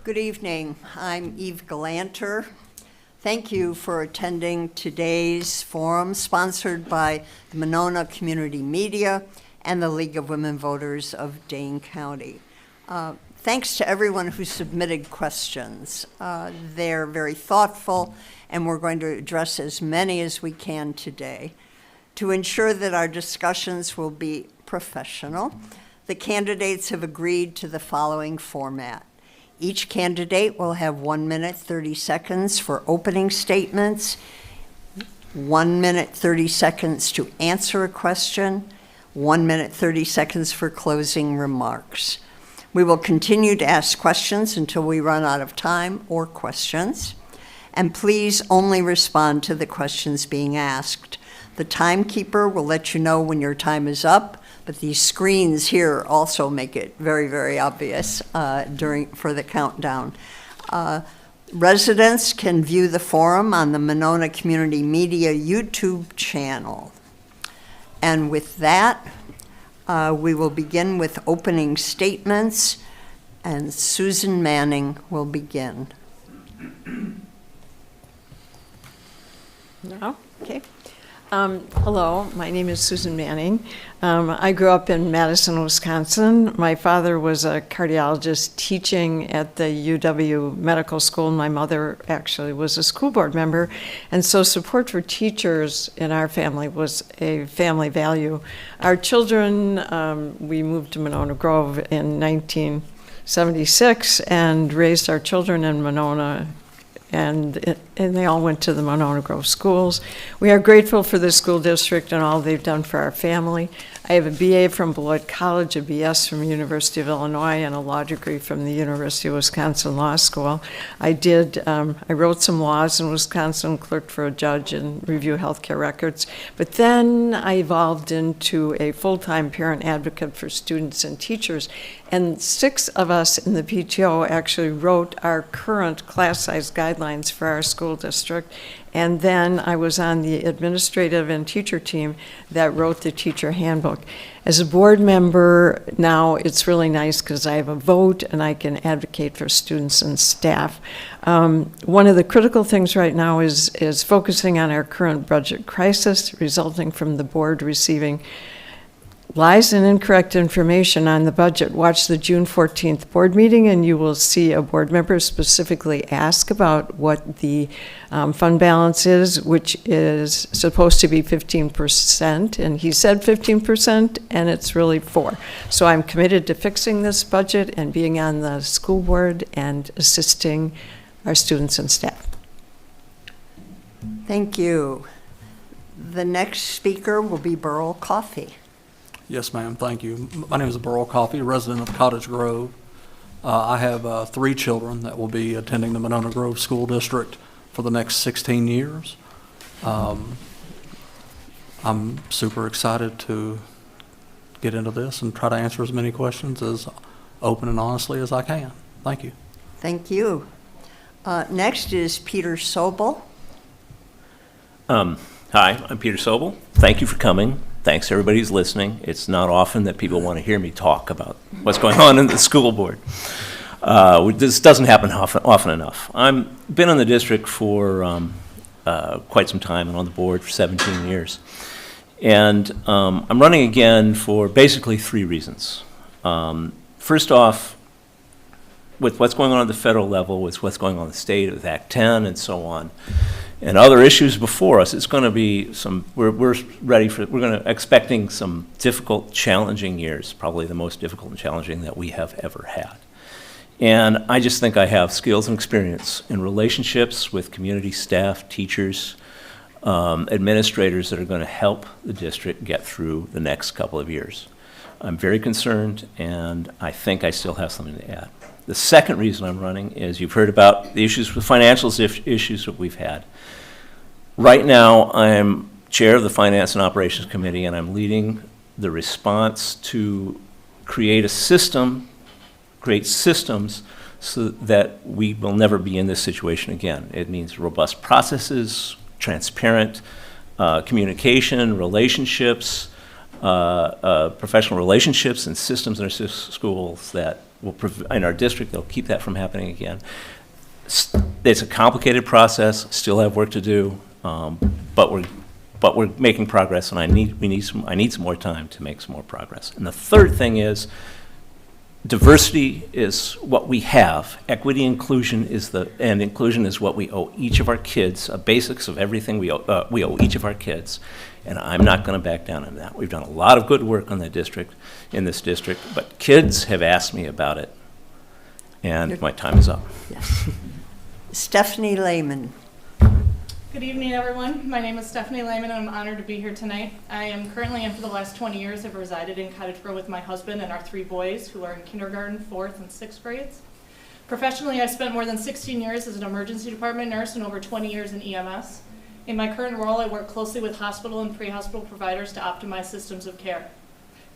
Good evening. I'm Eve Galanter. Thank you for attending today's forum sponsored by the Monona Community Media and the League of Women Voters of Dane County. Thanks to everyone who submitted questions. They're very thoughtful, and we're going to address as many as we can today. To ensure that our discussions will be professional, the candidates have agreed to the following format. Each candidate will have 1 minute, 30 seconds for opening statements, 1 minute, 30 seconds to answer a question, 1 minute, 30 seconds for closing remarks. We will continue to ask questions until we run out of time or questions, and please only respond to the questions being asked. The timekeeper will let you know when your time is up, but these screens here also make it very, very obvious for the countdown. Residents can view the forum on the Monona Community Media YouTube channel. And with that, we will begin with opening statements, and Susan Manning will begin. No? Okay. Hello, my name is Susan Manning. I grew up in Madison, Wisconsin. My father was a cardiologist teaching at the UW Medical School. My mother actually was a school board member. And so support for teachers in our family was a family value. Our children, we moved to Monona Grove in 1976 and raised our children in Monona, and they all went to the Monona Grove schools. We are grateful for the school district and all they've done for our family. I have a BA from Beloit College, a BS from University of Illinois, and a law degree from the University of Wisconsin Law School. I wrote some laws in Wisconsin, clerked for a judge, and review healthcare records. But then I evolved into a full-time parent advocate for students and teachers. And 6 of us in the PTO actually wrote our current class size guidelines for our school district. And then I was on the administrative and teacher team that wrote the teacher handbook. As a board member now, it's really nice because I have a vote and I can advocate for students and staff. One of the critical things right now is focusing on our current budget crisis resulting from the board receiving lies and incorrect information on the budget. Watch the June 14th board meeting and you will see a board member specifically ask about what the fund balance is, which is supposed to be 15%, and he said 15%, and it's really 4%. So I'm committed to fixing this budget and being on the school board and assisting our students and staff. Thank you. The next speaker will be Burl Coffey. Yes, ma'am. Thank you. My name is Burl Coffey, resident of Cottage Grove. I have 3 children that will be attending the Monona Grove School District for the next 16 years. I'm super excited to get into this and try to answer as many questions as open and honestly as I can. Thank you. Thank you. Next is Peter Sobel. Hi, I'm Peter Sobel. Thank you for coming. Thanks everybody who's listening. It's not often that people want to hear me talk about what's going on in the school board. This doesn't happen often enough. I've been in the district for quite some time and on the board for 17 years. And I'm running again for basically 3 reasons. First off, with what's going on at the federal level, with what's going on in the state with Act 10 and so on, and other issues before us, it's going to be we're expecting some difficult, challenging years, probably the most difficult and challenging that we have ever had. And I just think I have skills and experience in relationships with community staff, teachers, administrators that are going to help the district get through the next couple of years. I'm very concerned, and I think I still have something to add. The second reason I'm running is you've heard about the issues with financials issues that we've had. Right now, I'm chair of the Finance and Operations Committee, and I'm leading the response to create systems so that we will never be in this situation again. It means robust processes, transparent communication, relationships, professional relationships and systems in our schools that will, in our district, they'll keep that from happening again. It's a complicated process, still have work to do, but we're making progress, and I need some more time to make some more progress. And the third thing is, diversity is what we have. Equity, inclusion and inclusion is what we owe each of our kids. Basics of everything we owe each of our kids, and I'm not going to back down on that. We've done a lot of good work on in this district, but kids have asked me about it, and my time is up. Yes. Stephanie Lehman. Good evening, everyone. My name is Stephanie Lehman, and I'm honored to be here tonight. I am currently, and for the last 20 years, have resided in Cottage Grove with my husband and our 3 boys who are in kindergarten, 4th, and 6th grades. Professionally, I've spent more than 16 years as an emergency department nurse and over 20 years in EMS. In my current role, I work closely with hospital and pre-hospital providers to optimize systems of care.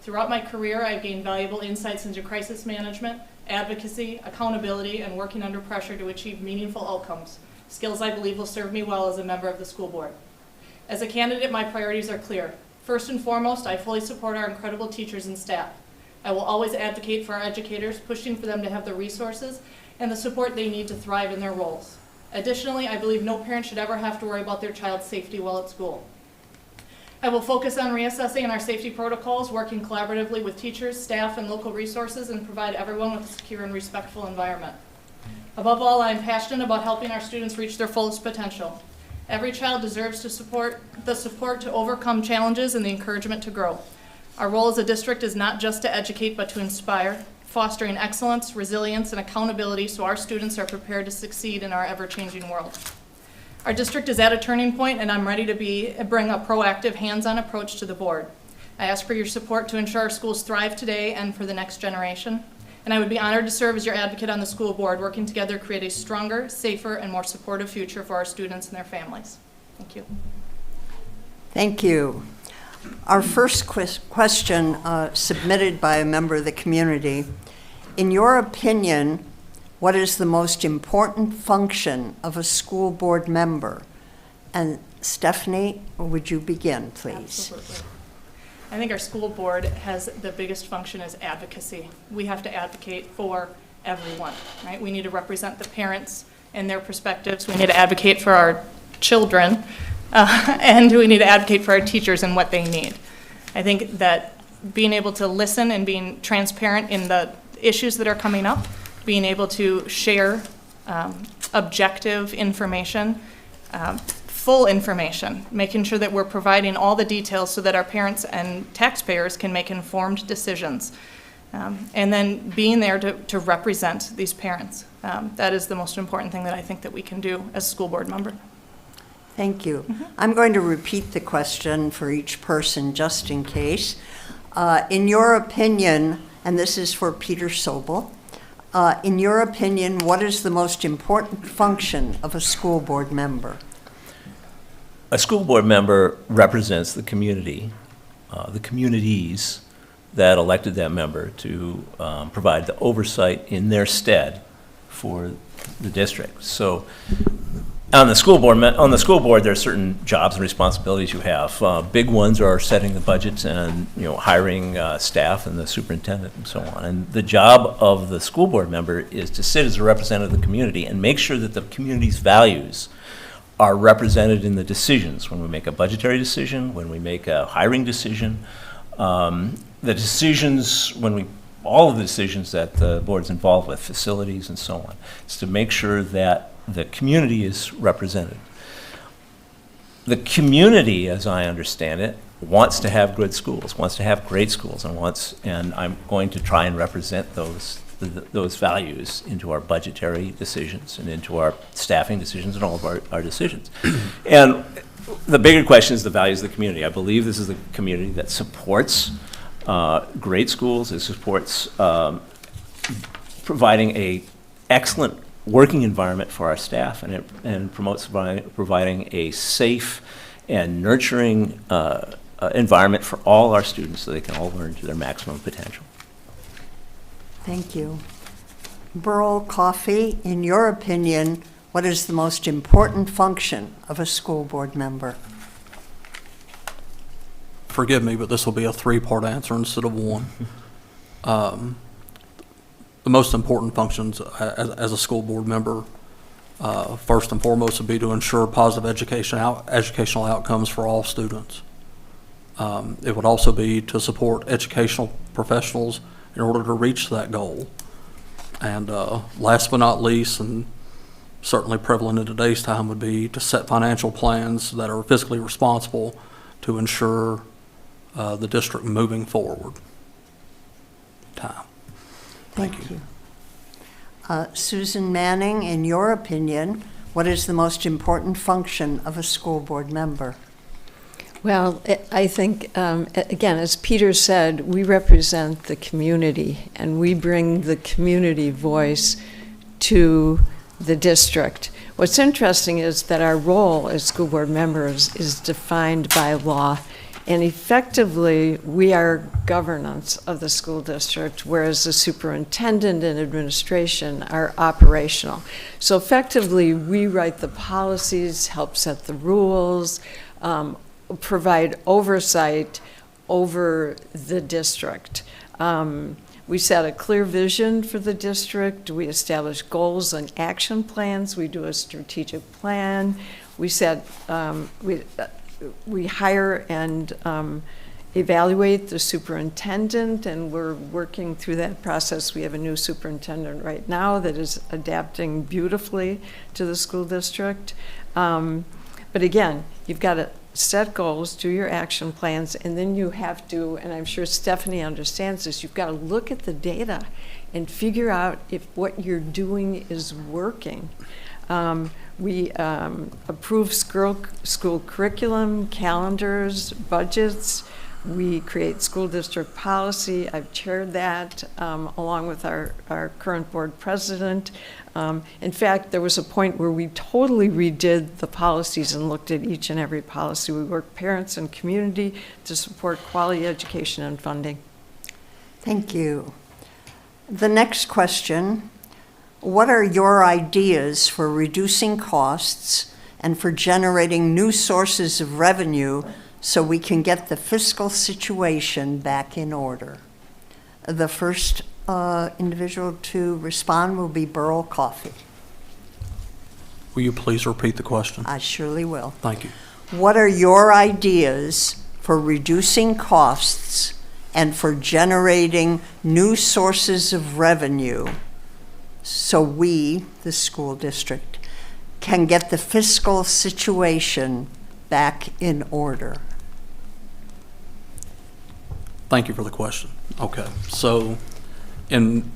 Throughout my career, I've gained valuable insights into crisis management, advocacy, accountability, and working under pressure to achieve meaningful outcomes, skills I believe will serve me well as a member of the school board. As a candidate, my priorities are clear. First and foremost, I fully support our incredible teachers and staff. I will always advocate for our educators, pushing for them to have the resources and the support they need to thrive in their roles. Additionally, I believe no parent should ever have to worry about their child's safety while at school. I will focus on reassessing our safety protocols, working collaboratively with teachers, staff, and local resources, and provide everyone with a secure and respectful environment. Above all, I am passionate about helping our students reach their fullest potential. Every child deserves the support to overcome challenges and the encouragement to grow. Our role as a district is not just to educate, but to inspire, fostering excellence, resilience, and accountability so our students are prepared to succeed in our ever-changing world. Our district is at a turning point, and I'm ready to bring a proactive, hands-on approach to the board. I ask for your support to ensure our schools thrive today and for the next generation. And I would be honored to serve as your advocate on the school board, working together to create a stronger, safer, and more supportive future for our students and their families. Thank you. Thank you. Our first question submitted by a member of the community. In your opinion, what is the most important function of a school board member? And Stephanie, would you begin, please? Absolutely. I think our school board has the biggest function is advocacy. We have to advocate for everyone, right? We need to represent the parents and their perspectives. We need to advocate for our children, and we need to advocate for our teachers and what they need. I think that being able to listen and being transparent in the issues that are coming up, being able to share objective information, full information, making sure that we're providing all the details so that our parents and taxpayers can make informed decisions. And then being there to represent these parents. That is the most important thing that I think that we can do as a school board member. Thank you. I'm going to repeat the question for each person just in case. In your opinion, and this is for Peter Sobel, in your opinion, what is the most important function of a school board member? A school board member represents the community, the communities that elected that member to provide the oversight in their stead for the district. So on the school board, there are certain jobs and responsibilities you have. Big ones are setting the budgets and hiring staff and the superintendent and so on. And the job of the school board member is to sit as a representative of the community and make sure that the community's values are represented in the decisions. When we make a budgetary decision, when we make a hiring decision, all of the decisions that the board's involved with, facilities and so on, is to make sure that the community is represented. The community, as I understand it, wants to have good schools, wants to have great schools, and I'm going to try and represent those values into our budgetary decisions and into our staffing decisions and all of our decisions. And the bigger question is the values of the community. I believe this is the community that supports great schools. It supports providing a excellent working environment for our staff, and it promotes providing a safe and nurturing environment for all our students so they can all learn to their maximum potential. Thank you. Burl Coffey, in your opinion, what is the most important function of a school board member? forgive me, but this will be a three-part answer instead of one. The most important functions as a school board member, first and foremost, would be to ensure positive educational outcomes for all students. It would also be to support educational professionals in order to reach that goal. And last but not least, and certainly prevalent in today's time, would be to set financial plans that are fiscally responsible to ensure the district moving forward. Time. Thank you. Susan Manning, in your opinion, what is the most important function of a school board member? Well, I think, again, as Peter said, we represent the community, and we bring the community voice to the district. What's interesting is that our role as school board members is defined by law, and effectively, we are governance of the school district, whereas the superintendent and administration are operational. So effectively, we write the policies, help set the rules, provide oversight over the district. We set a clear vision for the district. We establish goals and action plans. We do a strategic plan. We set, we hire and evaluate the superintendent, and we're working through that process. We have a new superintendent right now that is adapting beautifully to the school district. But again, you've got to set goals, do your action plans, and then you have to, and I'm sure Stephanie understands this, you've got to look at the data and figure out if what you're doing is working. We approve school curriculum, calendars, budgets. We create school district policy. I've chaired that along with our current board president. In fact, there was a point where we totally redid the policies and looked at each and every policy. We work parents and community to support quality education and funding. Thank you. The next question, what are your ideas for reducing costs and for generating new sources of revenue so we can get the fiscal situation back in order? The first individual to respond will be Burl Coffey. Will you please repeat the question? I surely will. Thank you. What are your ideas for reducing costs and for generating new sources of revenue so we, the school district, can get the fiscal situation back in order? Thank you for the question. Okay, so in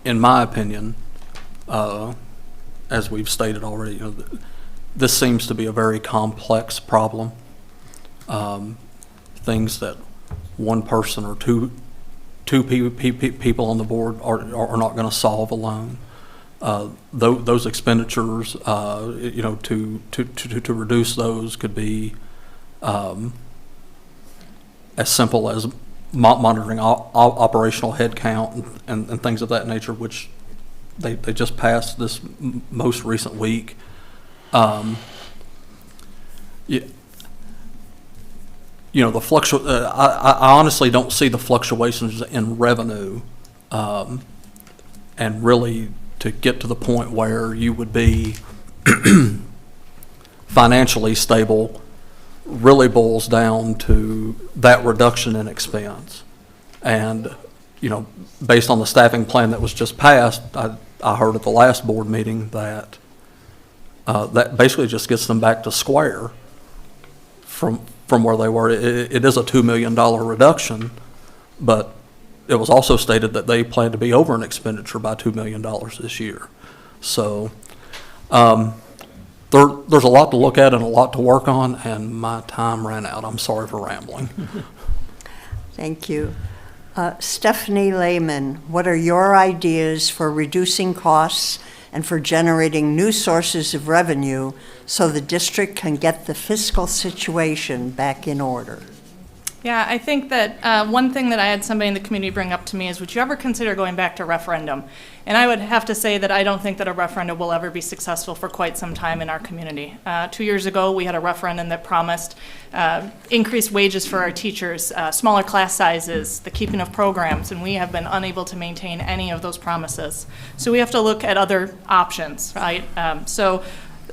my opinion, as we've stated already, this seems to be a very complex problem. Things that one person or two people on the board are not going to solve alone. Those expenditures, to reduce those could be as simple as monitoring operational headcount and things of that nature, which they just passed this most recent week. I honestly don't see the fluctuations in revenue, and really to get to the point where you would be financially stable really boils down to that reduction in expense. And, based on the staffing plan that was just passed, I heard at the last board meeting that that basically just gets them back to square from where they were. It is a $2 million reduction, but it was also stated that they plan to be over an expenditure by $2 million this year. So there's a lot to look at and a lot to work on, and my time ran out. I'm sorry for rambling. Thank you. Stephanie Lehman, what are your ideas for reducing costs and for generating new sources of revenue so the district can get the fiscal situation back in order? Yeah, I think that one thing that I had somebody in the community bring up to me is, would you ever consider going back to referendum? And I would have to say that I don't think that a referendum will ever be successful for quite some time in our community. 2 years ago, we had a referendum that promised increased wages for our teachers, smaller class sizes, the keeping of programs, and we have been unable to maintain any of those promises. So we have to look at other options, right? So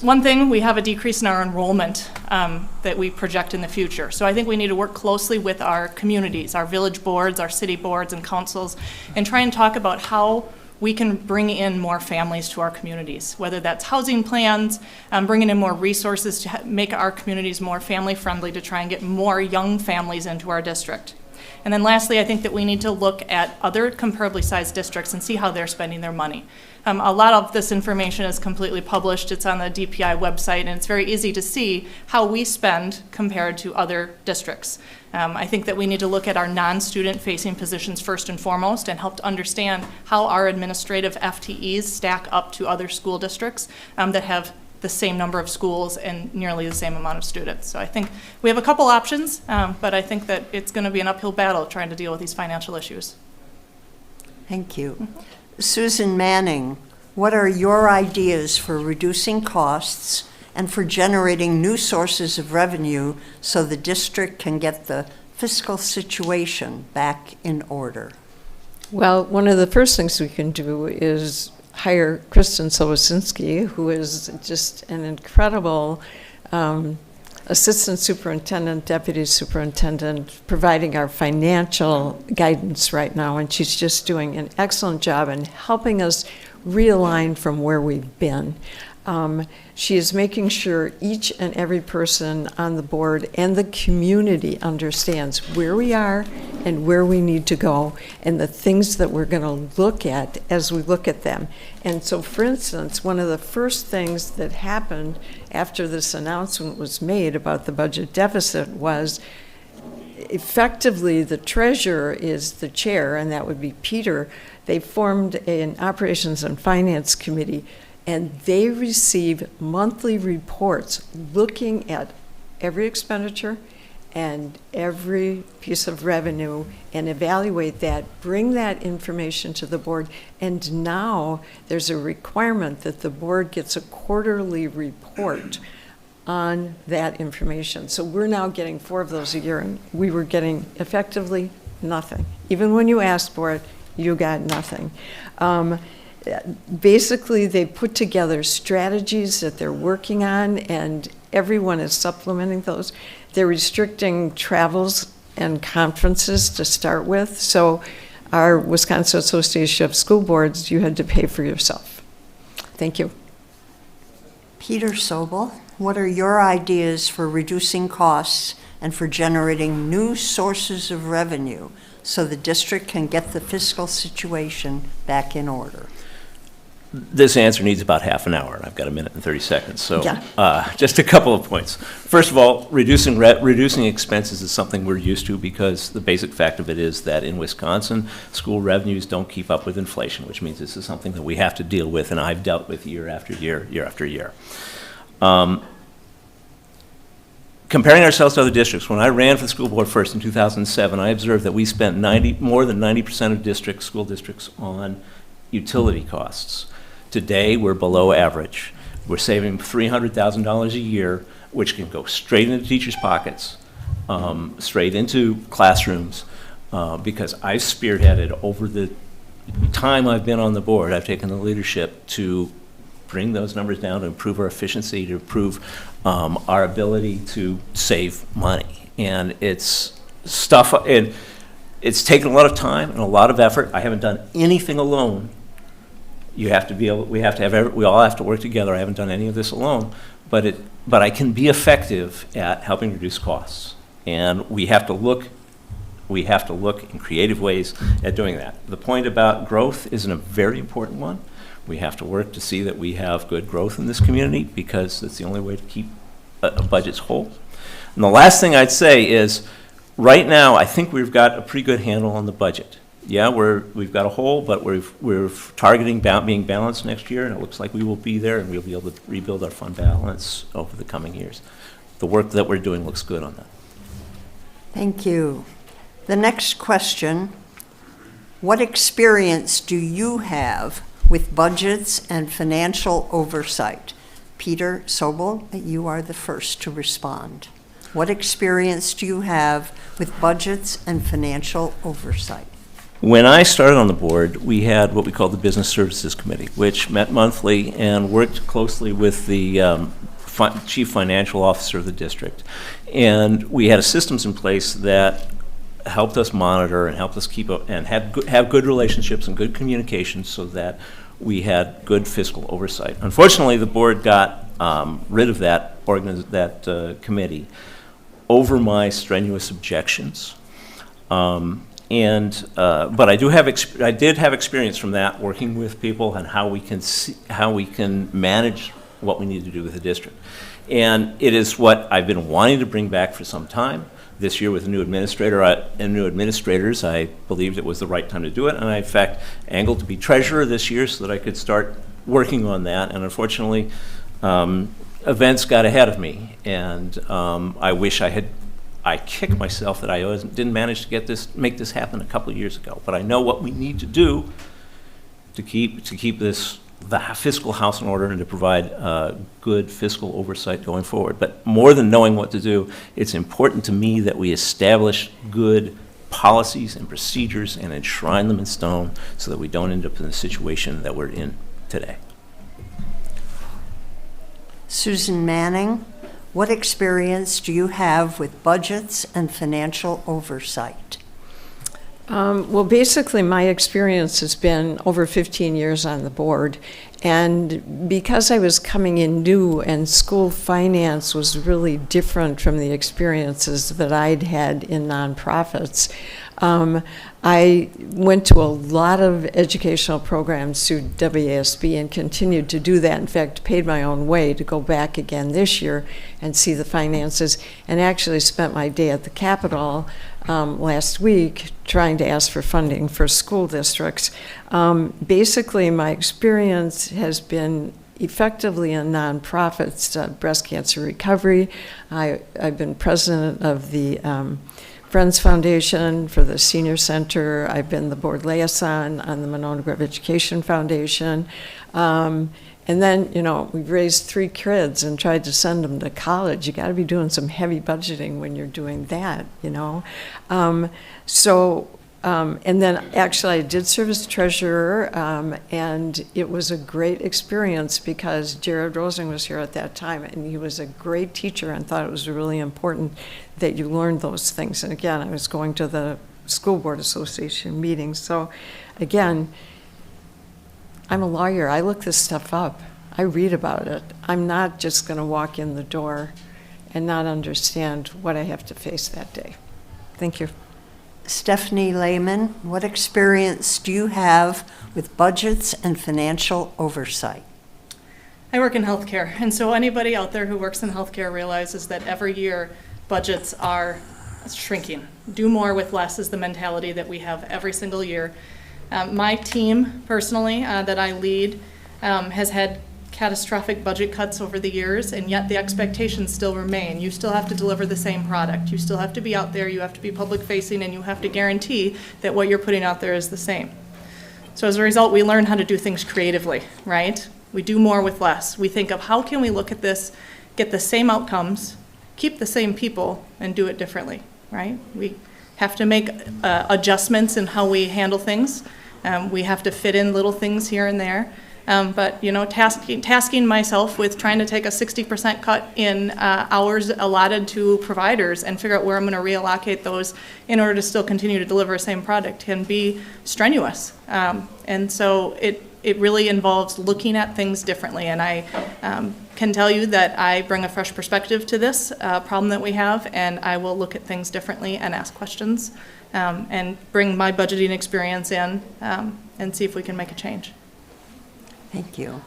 one thing, we have a decrease in our enrollment that we project in the future. So I think we need to work closely with our communities, our village boards, our city boards and councils, and try and talk about how we can bring in more families to our communities, whether that's housing plans, bringing in more resources to make our communities more family-friendly to try and get more young families into our district. And then lastly, I think that we need to look at other comparably sized districts and see how they're spending their money. A lot of this information is completely published. It's on the DPI website, and it's very easy to see how we spend compared to other districts. I think that we need to look at our non-student facing positions first and foremost and help to understand how our administrative FTEs stack up to other school districts that have the same number of schools and nearly the same amount of students. So I think we have a couple options, but I think that it's going to be an uphill battle trying to deal with these financial issues. Thank you. Susan Manning, what are your ideas for reducing costs and for generating new sources of revenue so the district can get the fiscal situation back in order? Well, one of the first things we can do is hire Kristen Sobosinski, who is just an incredible assistant superintendent, deputy superintendent, providing our financial guidance right now, and she's just doing an excellent job in helping us realign from where we've been. She is making sure each and every person on the board and the community understands where we are and where we need to go and the things that we're going to look at as we look at them. And so, for instance, one of the first things that happened after this announcement was made about the budget deficit was effectively the treasurer is the chair, and that would be Peter. They formed an operations and finance committee, and they receive monthly reports looking at every expenditure and every piece of revenue and evaluate that, bring that information to the board. And now there's a requirement that the board gets a quarterly report on that information. So we're now getting 4 of those a year, and we were getting effectively nothing. Even when you asked for it, you got nothing. Basically, they put together strategies that they're working on, and everyone is supplementing those. They're restricting travels and conferences to start with. So our Wisconsin Association of School Boards, you had to pay for yourself. Thank you. Peter Sobel, what are your ideas for reducing costs and for generating new sources of revenue so the district can get the fiscal situation back in order? This answer needs about half an hour, and I've got 1 minute and 30 seconds, so Yeah. just a couple of points. First of all, reducing expenses is something we're used to because the basic fact of it is that in Wisconsin, school revenues don't keep up with inflation, which means this is something that we have to deal with, and I've dealt with year after year, year after year. Comparing ourselves to other districts, when I ran for the school board first in 2007, I observed that we spent more than 90% of school districts on utility costs. Today, we're below average. We're saving $300,000 a year, which can go straight into teachers' pockets, straight into classrooms, because I've spearheaded over the time I've been on the board, I've taken the leadership to bring those numbers down, to improve our efficiency, to improve our ability to save money. And it's taken a lot of time and a lot of effort. I haven't done anything alone. We all have to work together. I haven't done any of this alone, but I can be effective at helping reduce costs. And we have to look in creative ways at doing that. The point about growth is a very important one. We have to work to see that we have good growth in this community because that's the only way to keep budgets whole. And the last thing I'd say is, right now, I think we've got a pretty good handle on the budget. Yeah, we've got a hole, but we're targeting being balanced next year, and it looks like we will be there, and we'll be able to rebuild our fund balance over the coming years. The work that we're doing looks good on that. Thank you. The next question, what experience do you have with budgets and financial oversight? Peter Sobel, you are the first to respond. What experience do you have with budgets and financial oversight? When I started on the board, we had what we called the Business Services Committee, which met monthly and worked closely with the chief financial officer of the district. And we had systems in place that helped us monitor and helped us keep up and have good relationships and good communication so that we had good fiscal oversight. Unfortunately, the board got rid of that committee over my strenuous objections. But I did have experience from that, working with people and how we can manage what we need to do with the district. And it is what I've been wanting to bring back for some time. This year with a new administrator and new administrators, I believed it was the right time to do it. And I, in fact, angled to be treasurer this year so that I could start working on that. And unfortunately, events got ahead of me. And I wish I kicked myself that I didn't manage to make this happen a couple of years ago. But I know what we need to do to keep the fiscal house in order and to provide good fiscal oversight going forward. But more than knowing what to do, it's important to me that we establish good policies and procedures and enshrine them in stone so that we don't end up in the situation that we're in today. Susan Manning, what experience do you have with budgets and financial oversight? Well, basically, my experience has been over 15 years on the board. And because I was coming in new and school finance was really different from the experiences that I'd had in nonprofits, I went to a lot of educational programs through WASB and continued to do that. In fact, paid my own way to go back again this year and see the finances, and actually spent my day at the Capitol last week trying to ask for funding for school districts. Basically, my experience has been effectively in nonprofits, breast cancer recovery. I've been president of the Friends Foundation for the Senior Center. I've been the board liaison on the Monona Grove Education Foundation. And then, we've raised 3 kids and tried to send them to college. You got to be doing some heavy budgeting when you're doing that, and then actually I did serve as treasurer, and it was a great experience because Jared Rosing was here at that time, and he was a great teacher and thought it was really important that you learned those things. And again, I was going to the School Board Association meetings. So again, I'm a lawyer. I look this stuff up. I read about it. I'm not just going to walk in the door and not understand what I have to face that day. Thank you. Stephanie Lehman, what experience do you have with budgets and financial oversight? I work in healthcare, and so anybody out there who works in healthcare realizes that every year budgets are shrinking. Do more with less is the mentality that we have every single year. My team, personally, that I lead, has had catastrophic budget cuts over the years, and yet the expectations still remain. You still have to deliver the same product. You still have to be out there, you have to be public facing, and you have to guarantee that what you're putting out there is the same. So as a result, we learn how to do things creatively, right? We do more with less. We think of how can we look at this, get the same outcomes, keep the same people, and do it differently, right? We have to make adjustments in how we handle things. We have to fit in little things here and there. But tasking myself with trying to take a 60% cut in hours allotted to providers and figure out where I'm going to reallocate those in order to still continue to deliver the same product can be strenuous. And so it really involves looking at things differently. And I can tell you that I bring a fresh perspective to this problem that we have, and I will look at things differently and ask questions and bring my budgeting experience in and see if we can make a change. Thank you.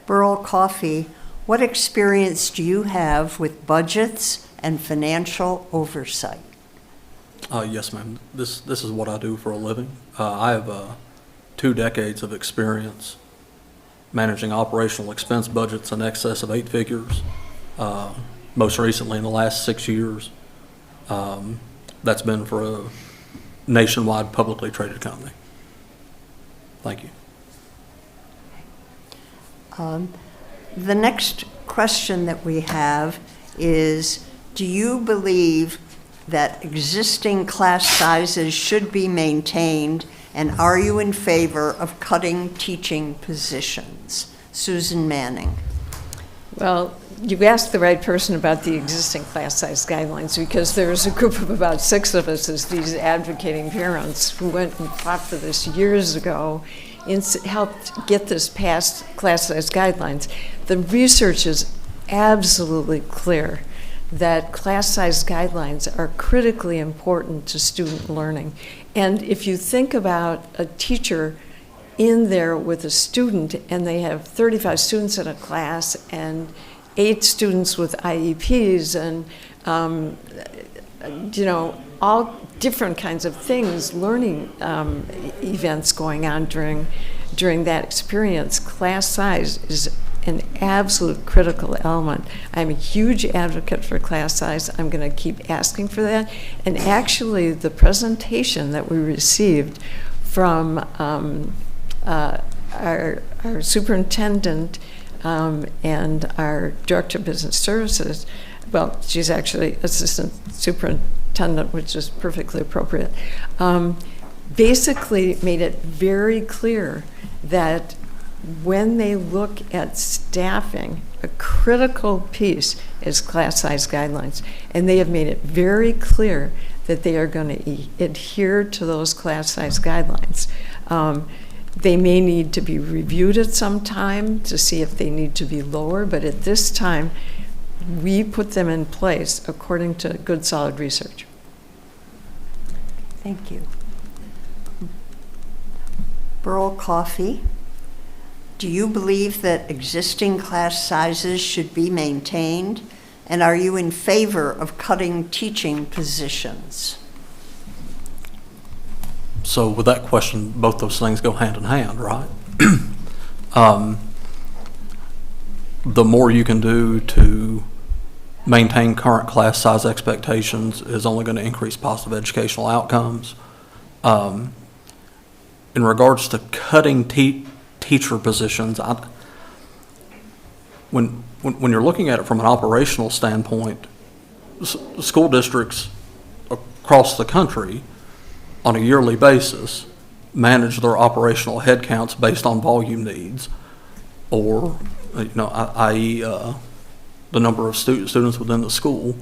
Burl Coffey, what experience do you have with budgets and financial oversight? Yes, ma'am. This is what I do for a living. I have 2 decades of experience managing operational expense budgets in excess of 8 figures, most recently in the last 6 years. that's been for a nationwide publicly traded company. Thank you. The next question that we have is, do you believe that existing class sizes should be maintained, and are you in favor of cutting teaching positions? Susan Manning. Well, you asked the right person about the existing class size guidelines, because there's a group of about 6 of us as these advocating parents who went and fought for this years ago and helped get this past class size guidelines. The research is absolutely clear that class size guidelines are critically important to student learning. And if you think about a teacher in there with a student and they have 35 students in a class and 8 students with IEPs and all different kinds of things, learning events going on during that experience, class size is an absolute critical element. I'm a huge advocate for class size. I'm going to keep asking for that. And actually, the presentation that we received from our superintendent and our director of business services, well, she's actually assistant superintendent, which is perfectly appropriate, basically made it very clear that when they look at staffing, a critical piece is class size guidelines. And they have made it very clear that they are going to adhere to those class size guidelines. They may need to be reviewed at some time to see if they need to be lower, but at this time, we put them in place according to good, solid research. Thank you. Burl Coffey, do you believe that existing class sizes should be maintained? And are you in favor of cutting teaching positions? So with that question, both those things go hand in hand, right? The more you can do to maintain current class size expectations is only going to increase positive educational outcomes. In regards to cutting teacher positions, when you're looking at it from an operational standpoint, school districts across the country on a yearly basis manage their operational headcounts based on volume needs, or i.e. The number of students within the school,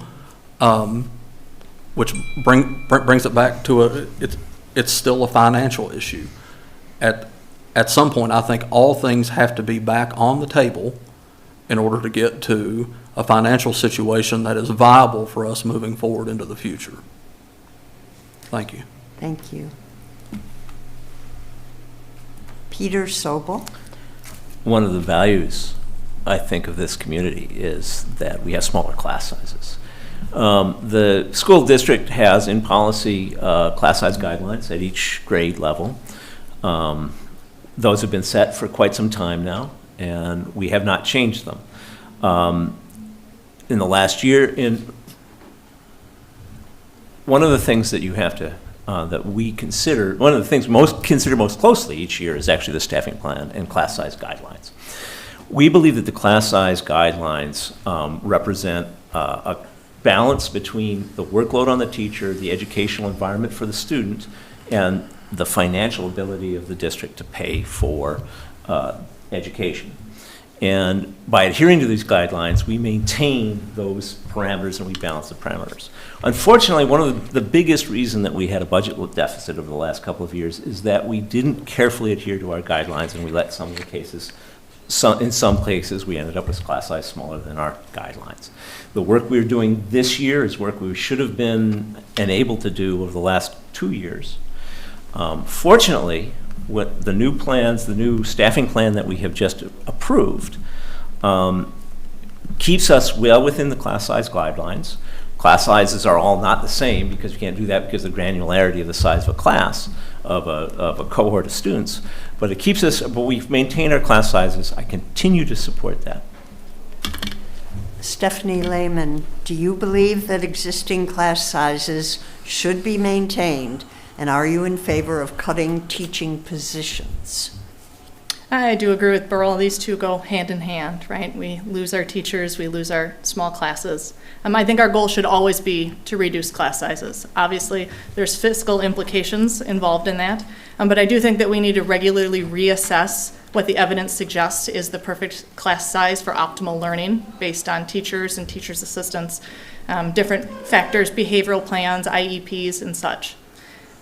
which brings it back to it's still a financial issue. At some point, I think all things have to be back on the table in order to get to a financial situation that is viable for us moving forward into the future. Thank you. Thank you. Peter Sobel. One of the values, I think, of this community is that we have smaller class sizes. The school district has in policy class size guidelines at each grade level. Those have been set for quite some time now, and we have not changed them. In the last year, one of the things that you have to that we consider, one of the things consider most closely each year is actually the staffing plan and class size guidelines. We believe that the class size guidelines represent a balance between the workload on the teacher, the educational environment for the student, and the financial ability of the district to pay for education. And by adhering to these guidelines, we maintain those parameters and we balance the parameters. Unfortunately, one of the biggest reason that we had a budget deficit over the last couple of years is that we didn't carefully adhere to our guidelines, and we let some of the cases, in some cases, we ended up with class size smaller than our guidelines. The work we're doing this year is work we should have been able to do over the last 2 years. Fortunately, what the new plans, the new staffing plan that we have just approved, keeps us well within the class size guidelines. Class sizes are all not the same because you can't do that because of the granularity of the size of a class, of a cohort of students. But it keeps us, but we've maintained our class sizes. I continue to support that. Stephanie Lehman, do you believe that existing class sizes should be maintained, and are you in favor of cutting teaching positions? I do agree with Burl. These two go hand in hand, right? We lose our teachers, we lose our small classes. I think our goal should always be to reduce class sizes. Obviously, there's fiscal implications involved in that, but I do think that we need to regularly reassess what the evidence suggests is the perfect class size for optimal learning based on teachers and teachers' assistants, different factors, behavioral plans, IEPs, and such.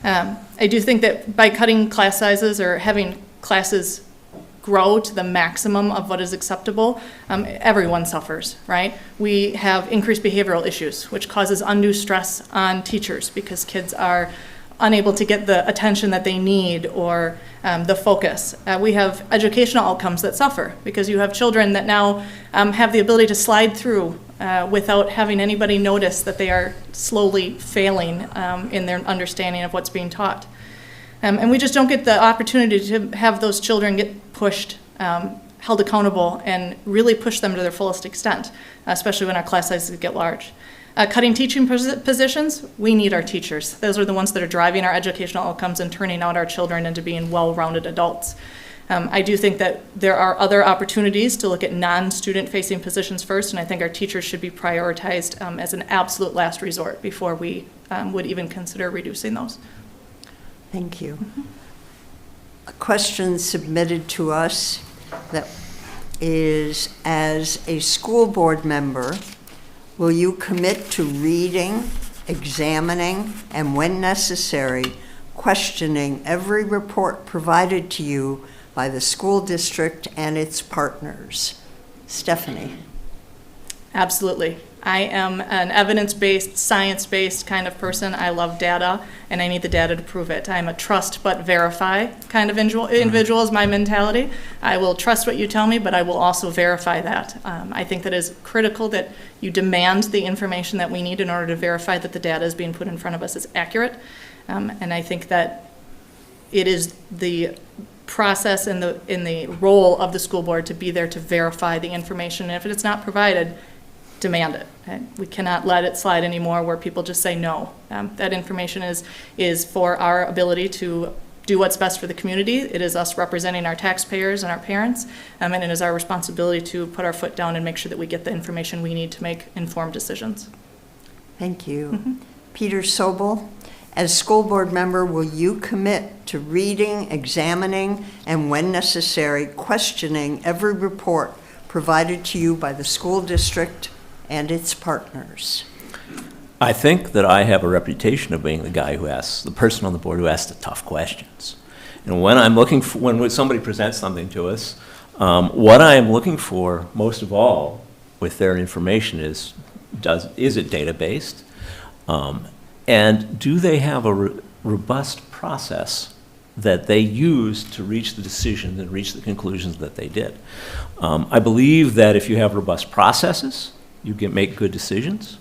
I do think that by cutting class sizes or having classes grow to the maximum of what is acceptable, everyone suffers, right? We have increased behavioral issues, which causes undue stress on teachers because kids are unable to get the attention that they need or the focus. We have educational outcomes that suffer because you have children that now have the ability to slide through without having anybody notice that they are slowly failing in their understanding of what's being taught. And we just don't get the opportunity to have those children get pushed, held accountable, and really push them to their fullest extent, especially when our class sizes get large. Cutting teaching positions, we need our teachers. Those are the ones that are driving our educational outcomes and turning out our children into being well-rounded adults. I do think that there are other opportunities to look at non-student facing positions first, and I think our teachers should be prioritized as an absolute last resort before we would even consider reducing those. Thank you. A question submitted to us that is, as a school board member, will you commit to reading, examining, and when necessary, questioning every report provided to you by the school district and its partners? Stephanie. Absolutely. I am an evidence-based, science-based kind of person. I love data, and I need the data to prove it. I'm a trust but verify kind of individual is my mentality. I will trust what you tell me, but I will also verify that. I think that is critical that you demand the information that we need in order to verify that the data is being put in front of us is accurate. And I think that it is the process and the role of the school board to be there to verify the information. And if it's not provided, demand it. Okay? We cannot let it slide anymore where people just say no. That information is for our ability to do what's best for the community. It is us representing our taxpayers and our parents, and it is our responsibility to put our foot down and make sure that we get the information we need to make informed decisions. Thank you. Peter Sobel, as school board member, will you commit to reading, examining, and when necessary, questioning every report provided to you by the school district and its partners? I think that I have a reputation of being the guy who asks, the person on the board who asks the tough questions. And when I'm looking for, when somebody presents something to us, what I am looking for most of all with their information is it data-based? And do they have a robust process that they use to reach the decisions and reach the conclusions that they did? I believe that if you have robust processes, you can make good decisions.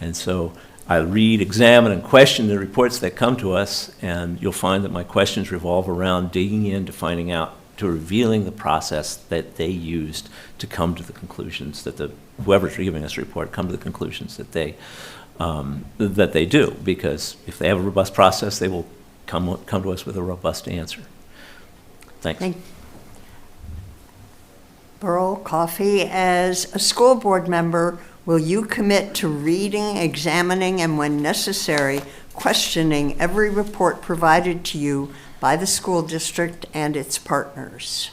And so I read, examine, and question the reports that come to us, and you'll find that my questions revolve around digging in to finding out, to revealing the process that they used to come to the conclusions that whoever's giving us a report come to the conclusions that they do. Because if they have a robust process, they will come to us with a robust answer. Thanks. Burl Coffey, as a school board member, will you commit to reading, examining, and when necessary, questioning every report provided to you by the school district and its partners?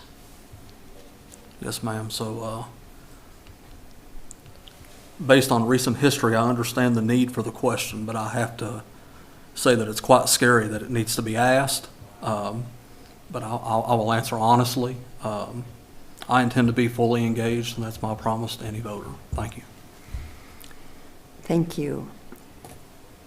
Yes, ma'am. So, based on recent history, I understand the need for the question, but I have to say that it's quite scary that it needs to be asked. But I will answer honestly. I intend to be fully engaged, and that's my promise to any voter. Thank you. Thank you.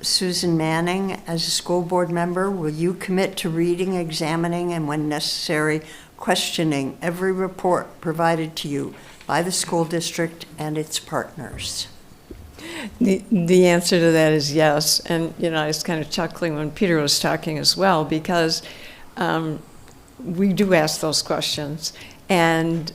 Susan Manning, as a school board member, will you commit to reading, examining, and when necessary, questioning every report provided to you by the school district and its partners? The answer to that is yes. And, I was kind of chuckling when Peter was talking as well, because we do ask those questions. And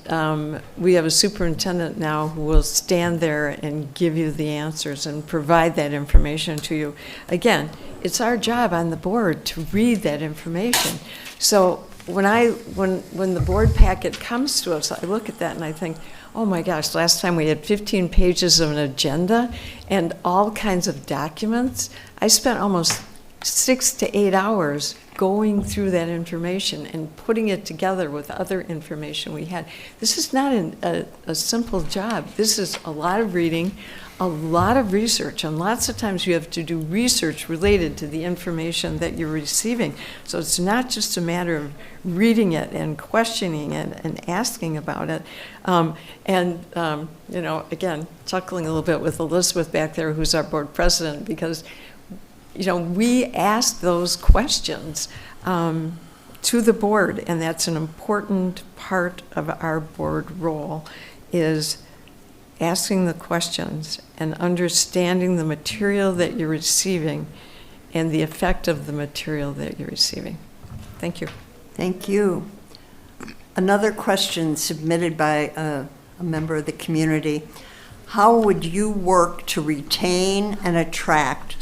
we have a superintendent now who will stand there and give you the answers and provide that information to you. Again, it's our job on the board to read that information. So when the board packet comes to us, I look at that and I think, oh my gosh, last time we had 15 pages of an agenda and all kinds of documents. I spent almost 6 to 8 hours going through that information and putting it together with other information we had. This is not a simple job. This is a lot of reading, a lot of research, and lots of times you have to do research related to the information that you're receiving. So it's not just a matter of reading it and questioning it and asking about it. You know, again, chuckling a little bit with Elizabeth back there, who's our board president, because you know, we ask those questions to the board, and that's an important part of our board role, is asking the questions and understanding the material that you're receiving and the effect of the material that you're receiving. Thank you. Thank you. Another question submitted by a member of the community. How would you work to retain and attract,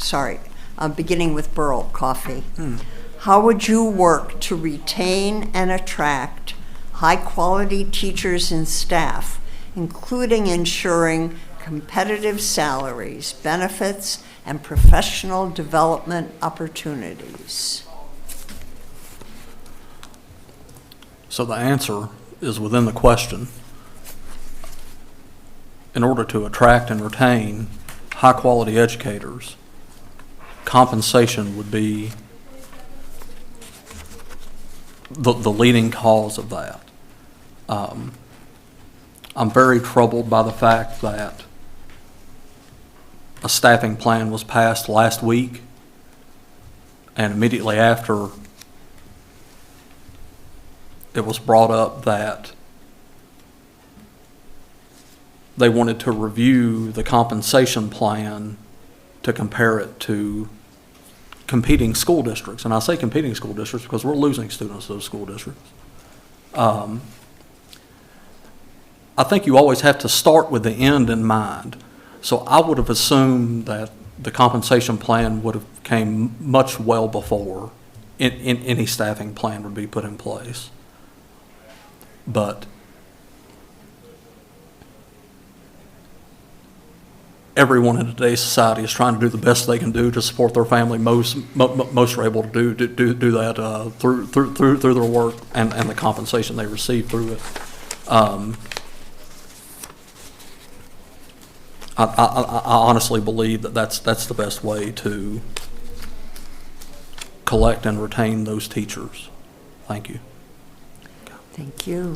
beginning with Burl Coffee. How would you work to retain and attract high-quality teachers and staff, including ensuring competitive salaries, benefits, and professional development opportunities? So the answer is within the question. In order to attract and retain high-quality educators, compensation would be the leading cause of that. I'm very troubled by the fact that a staffing plan was passed last week, and immediately after it was brought up that they wanted to review the compensation plan to compare it to competing school districts. And I say competing school districts because we're losing students to those school districts. I think you always have to start with the end in mind. So I would have assumed that the compensation plan would have came much well before any staffing plan would be put in place. But everyone in today's society is trying to do the best they can do to support their family. Most are able to do that through their work and the compensation they receive through it. I honestly believe that that's the best way to collect and retain those teachers. Thank you. Thank you.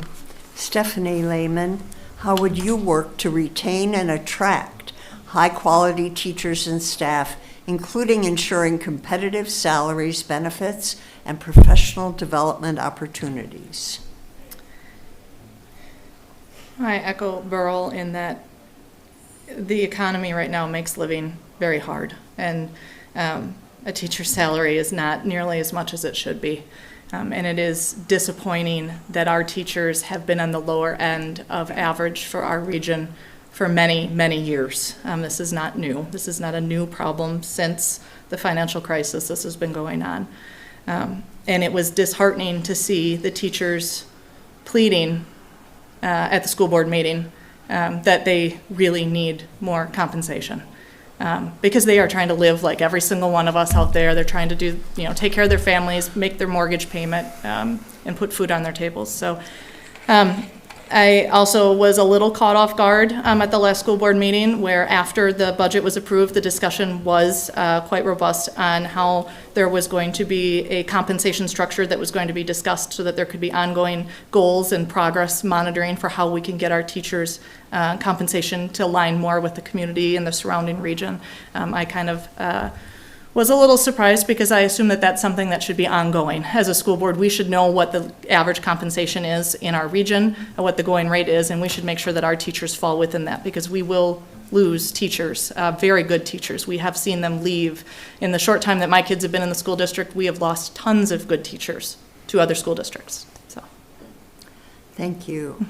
Stephanie Lehman, how would you work to retain and attract high-quality teachers and staff, including ensuring competitive salaries, benefits, and professional development opportunities? I echo Burl in that the economy right now makes living very hard, and a teacher's salary is not nearly as much as it should be. And it is disappointing that our teachers have been on the lower end of average for our region for many, many years. This is not new. This is not a new problem since the financial crisis. This has been going on. And it was disheartening to see the teachers pleading at the school board meeting that they really need more compensation. Because they are trying to live like every single one of us out there. They're trying to do, take care of their families, make their mortgage payment, and put food on their tables. So I also was a little caught off guard at the last school board meeting, where after the budget was approved, the discussion was quite robust on how there was going to be a compensation structure that was going to be discussed so that there could be ongoing goals and progress monitoring for how we can get our teachers' compensation to align more with the community and the surrounding region. I kind of was a little surprised because I assume that that's something that should be ongoing. As a school board, we should know what the average compensation is in our region, what the going rate is, and we should make sure that our teachers fall within that, because we will lose teachers, very good teachers. We have seen them leave. In the short time that my kids have been in the school district, we have lost tons of good teachers to other school districts. So, Thank you.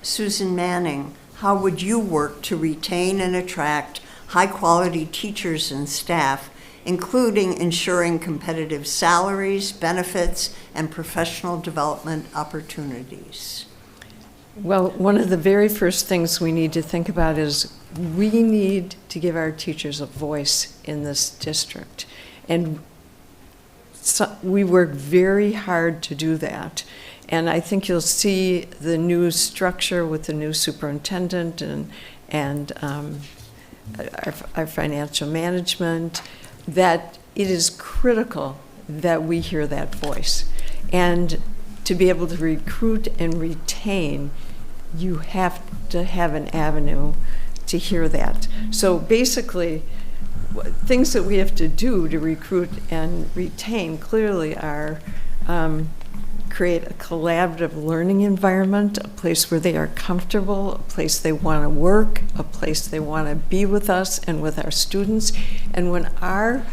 Susan Manning, how would you work to retain and attract high-quality teachers and staff, including ensuring competitive salaries, benefits, and professional development opportunities? Well, one of the very first things we need to think about is we need to give our teachers a voice in this district. And so we work very hard to do that. And I think you'll see the new structure with the new superintendent and our financial management, that it is critical that we hear that voice. And to be able to recruit and retain, you have to have an avenue to hear that. So basically, things that we have to do to recruit and retain clearly are create a collaborative learning environment, a place where they are comfortable, a place they want to work, a place they want to be with us and with our students. And when our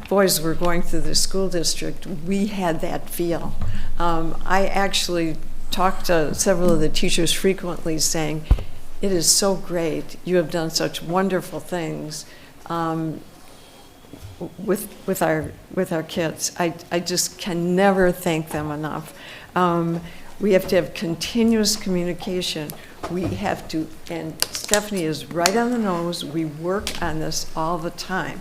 boys were going through the school district, we had that feel. I actually talked to several of the teachers frequently saying, it is so great, you have done such wonderful things with our kids. I just can never thank them enough. We have to have continuous communication. We have to, and Stephanie is right on the nose, we work on this all the time.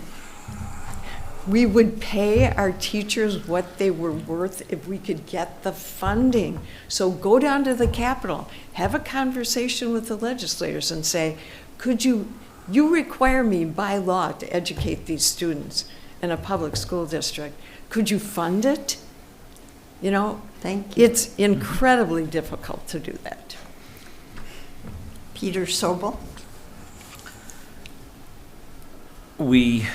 We would pay our teachers what they were worth if we could get the funding. So go down to the Capitol, have a conversation with the legislators and say, could you require me by law to educate these students in a public school district. Could you fund it? You know, Thank you. It's incredibly difficult to do that. Peter Sobel? We,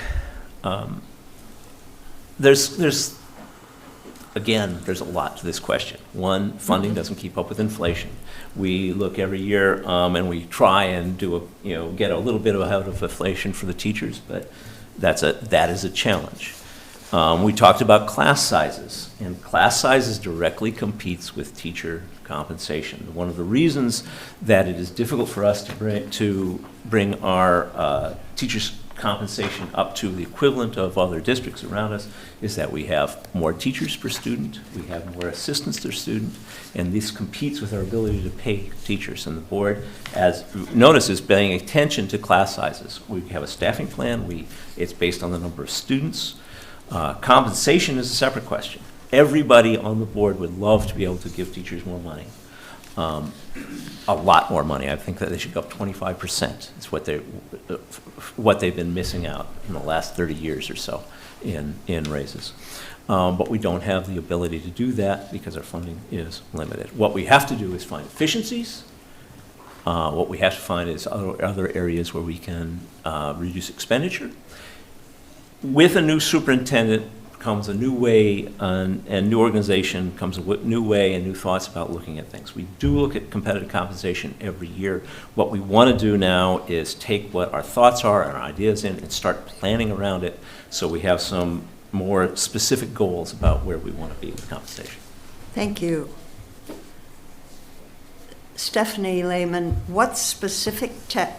there's a lot to this question. One, funding doesn't keep up with inflation. We look every year and we try and get a little bit out of inflation for the teachers, but that is a challenge. We talked about class sizes, and class sizes directly competes with teacher compensation. One of the reasons that it is difficult for us to bring our teachers' compensation up to the equivalent of other districts around us is that we have more teachers per student, we have more assistants per student, and this competes with our ability to pay teachers. And the board, as notice, is paying attention to class sizes. We have a staffing plan. It's based on the number of students. Compensation is a separate question. Everybody on the board would love to be able to give teachers more money. A lot more money. I think that they should go up 25%. It's what they've been missing out in the last 30 years or so in raises. But we don't have the ability to do that because our funding is limited. What we have to do is find efficiencies. What we have to find is other areas where we can reduce expenditure. With a new superintendent comes a new way, and new organization comes a new way and new thoughts about looking at things. We do look at competitive compensation every year. What we want to do now is take what our thoughts are and our ideas in and start planning around it so we have some more specific goals about where we want to be with compensation. Thank you. Stephanie Lehman, what specific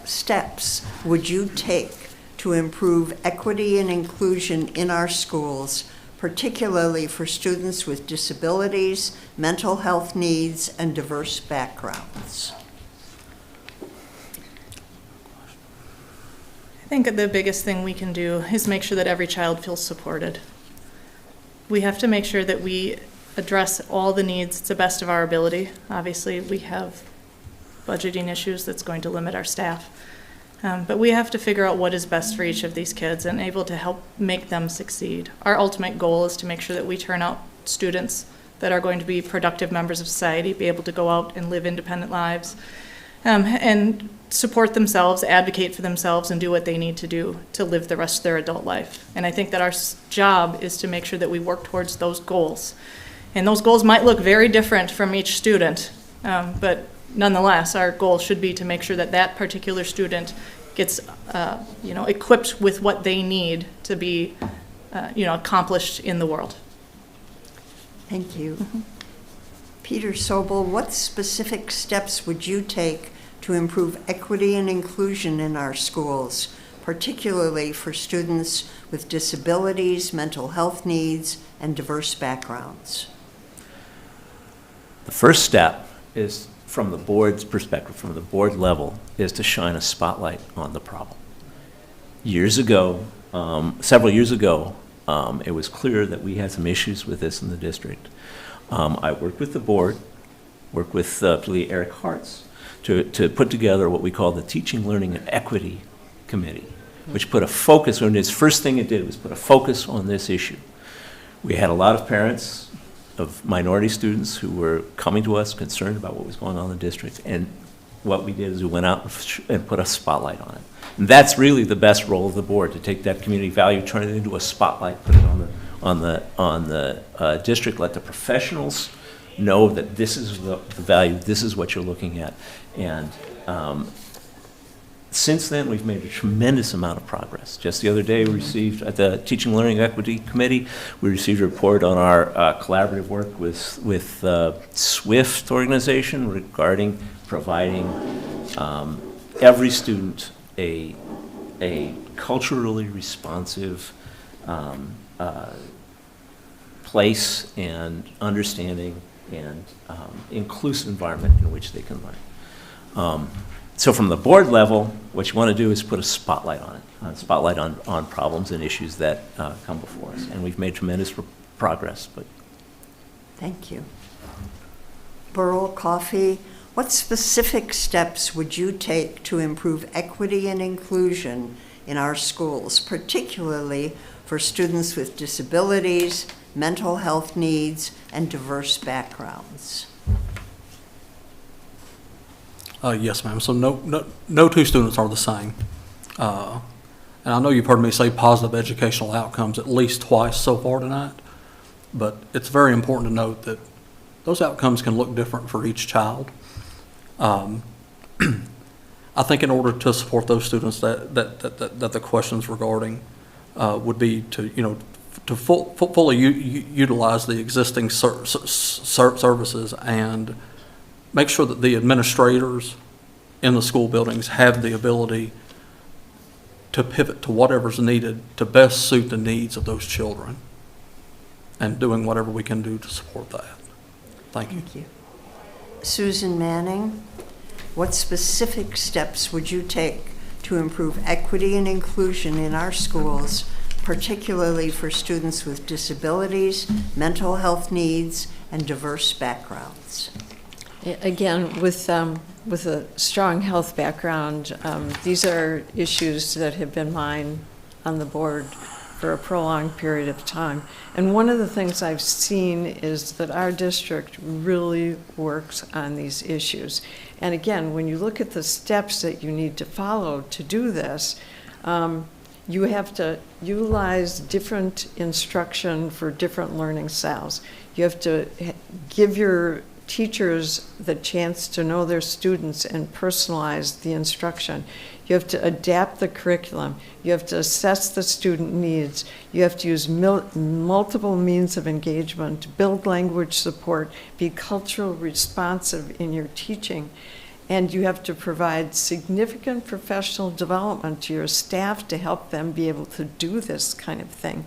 steps would you take to improve equity and inclusion in our schools, particularly for students with disabilities, mental health needs, and diverse backgrounds? I think the biggest thing we can do is make sure that every child feels supported. We have to make sure that we address all the needs to the best of our ability. Obviously, we have budgeting issues that's going to limit our staff. But we have to figure out what is best for each of these kids and able to help make them succeed. Our ultimate goal is to make sure that we turn out students that are going to be productive members of society, be able to go out and live independent lives, and support themselves, advocate for themselves, and do what they need to do to live the rest of their adult life. And I think that our job is to make sure that we work towards those goals. And those goals might look very different from each student, but nonetheless, our goal should be to make sure that that particular student gets, equipped with what they need to be, accomplished in the world. Thank you. Peter Sobel, what specific steps would you take to improve equity and inclusion in our schools, particularly for students with disabilities, mental health needs, and diverse backgrounds? The first step is, from the board's perspective, from the board level, is to shine a spotlight on the problem. Years ago, several years ago, it was clear that we had some issues with this in the district. I worked with the board, worked with particularly Eric Hartz, to put together what we call the Teaching, Learning, and Equity Committee, which put a focus on its first thing it did was put a focus on this issue. We had a lot of parents of minority students who were coming to us concerned about what was going on in the district, and what we did is we went out and put a spotlight on it. And that's really the best role of the board, to take that community value, turn it into a spotlight, put it on the district, let the professionals know that this is the value, this is what you're looking at. And since then, we've made a tremendous amount of progress. Just the other day, we received, at the Teaching, Learning, Equity Committee, we received a report on our collaborative work with SWIFT organization regarding providing every student a culturally responsive place and understanding and inclusive environment in which they can learn. So from the board level, what you want to do is put a spotlight on it, on problems and issues that come before us. And we've made tremendous progress. But Thank you. Burl Coffey, what specific steps would you take to improve equity and inclusion in our schools, particularly for students with disabilities, mental health needs, and diverse backgrounds? Yes, ma'am. So no two students are the same. And I know you've heard me say positive educational outcomes at least twice so far tonight, but it's very important to note that those outcomes can look different for each child. I think in order to support those students that the questions regarding would be to fully utilize the existing services and make sure that the administrators in the school buildings have the ability to pivot to whatever's needed to best suit the needs of those children, and doing whatever we can do to support that. Thank you. Thank you. Susan Manning, what specific steps would you take to improve equity and inclusion in our schools, particularly for students with disabilities, mental health needs, and diverse backgrounds? Again, with a strong health background, these are issues that have been mine on the board for a prolonged period of time. And one of the things I've seen is that our district really works on these issues. And again, when you look at the steps that you need to follow to do this, you have to utilize different instruction for different learning styles. You have to give your teachers the chance to know their students and personalize the instruction. You have to adapt the curriculum. You have to assess the student needs. You have to use multiple means of engagement, build language support, be culturally responsive in your teaching. And you have to provide significant professional development to your staff to help them be able to do this kind of thing.